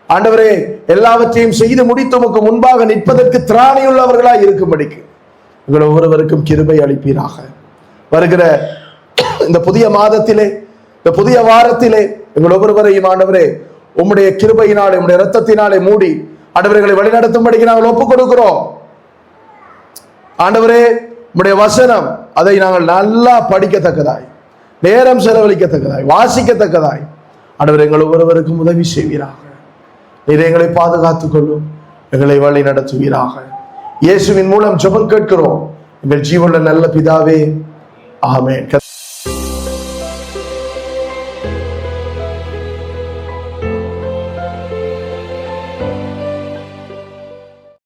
ஆண்டவரே, எல்லாவற்றையும் செய்து முடித்து உமக்கு முன்பாக நிற்பதற்கு திராணியுள்ளவர்களாய் இருக்கும்படிக்கு எங்கள் ஒவ்வொருவருக்கும் கிருபை அளிப்பீராக. வருகிற இந்த புதிய மாதத்திலே, இந்த புதிய வாரத்திலே எங்கள் ஒவ்வொருவரையும் ஆண்டவரே உம்முடைய கிருபையினாலே, உம்முடைய இரத்தத்தினாலே மூடி ஆண்டவர்களை வழிநடத்தும்படிக்கு நாங்கள் ஒப்புக் கொடுக்கிறோம். ஆண்டவரே, உம்முடைய வசனம் அதை நாங்கள் நல்லா படிக்கத்தக்கதாய், நேரம் செலவழிக்கத்தக்கதாய், வாசிக்கத்தக்கதாய் ஆண்டவர் எங்கள் ஒவ்வொருவருக்கும் உதவி செய்வீராக. நீர் எங்களை பாதுகாத்துக் கொள்ளும், எங்களை வழி நடத்துவீராக. இயேசுவின் மூலம் ஜெபம் கேட்கிறோம் எங்கள் ஜீவனுள்ள நல்ல பிதாவே, ஆமென்.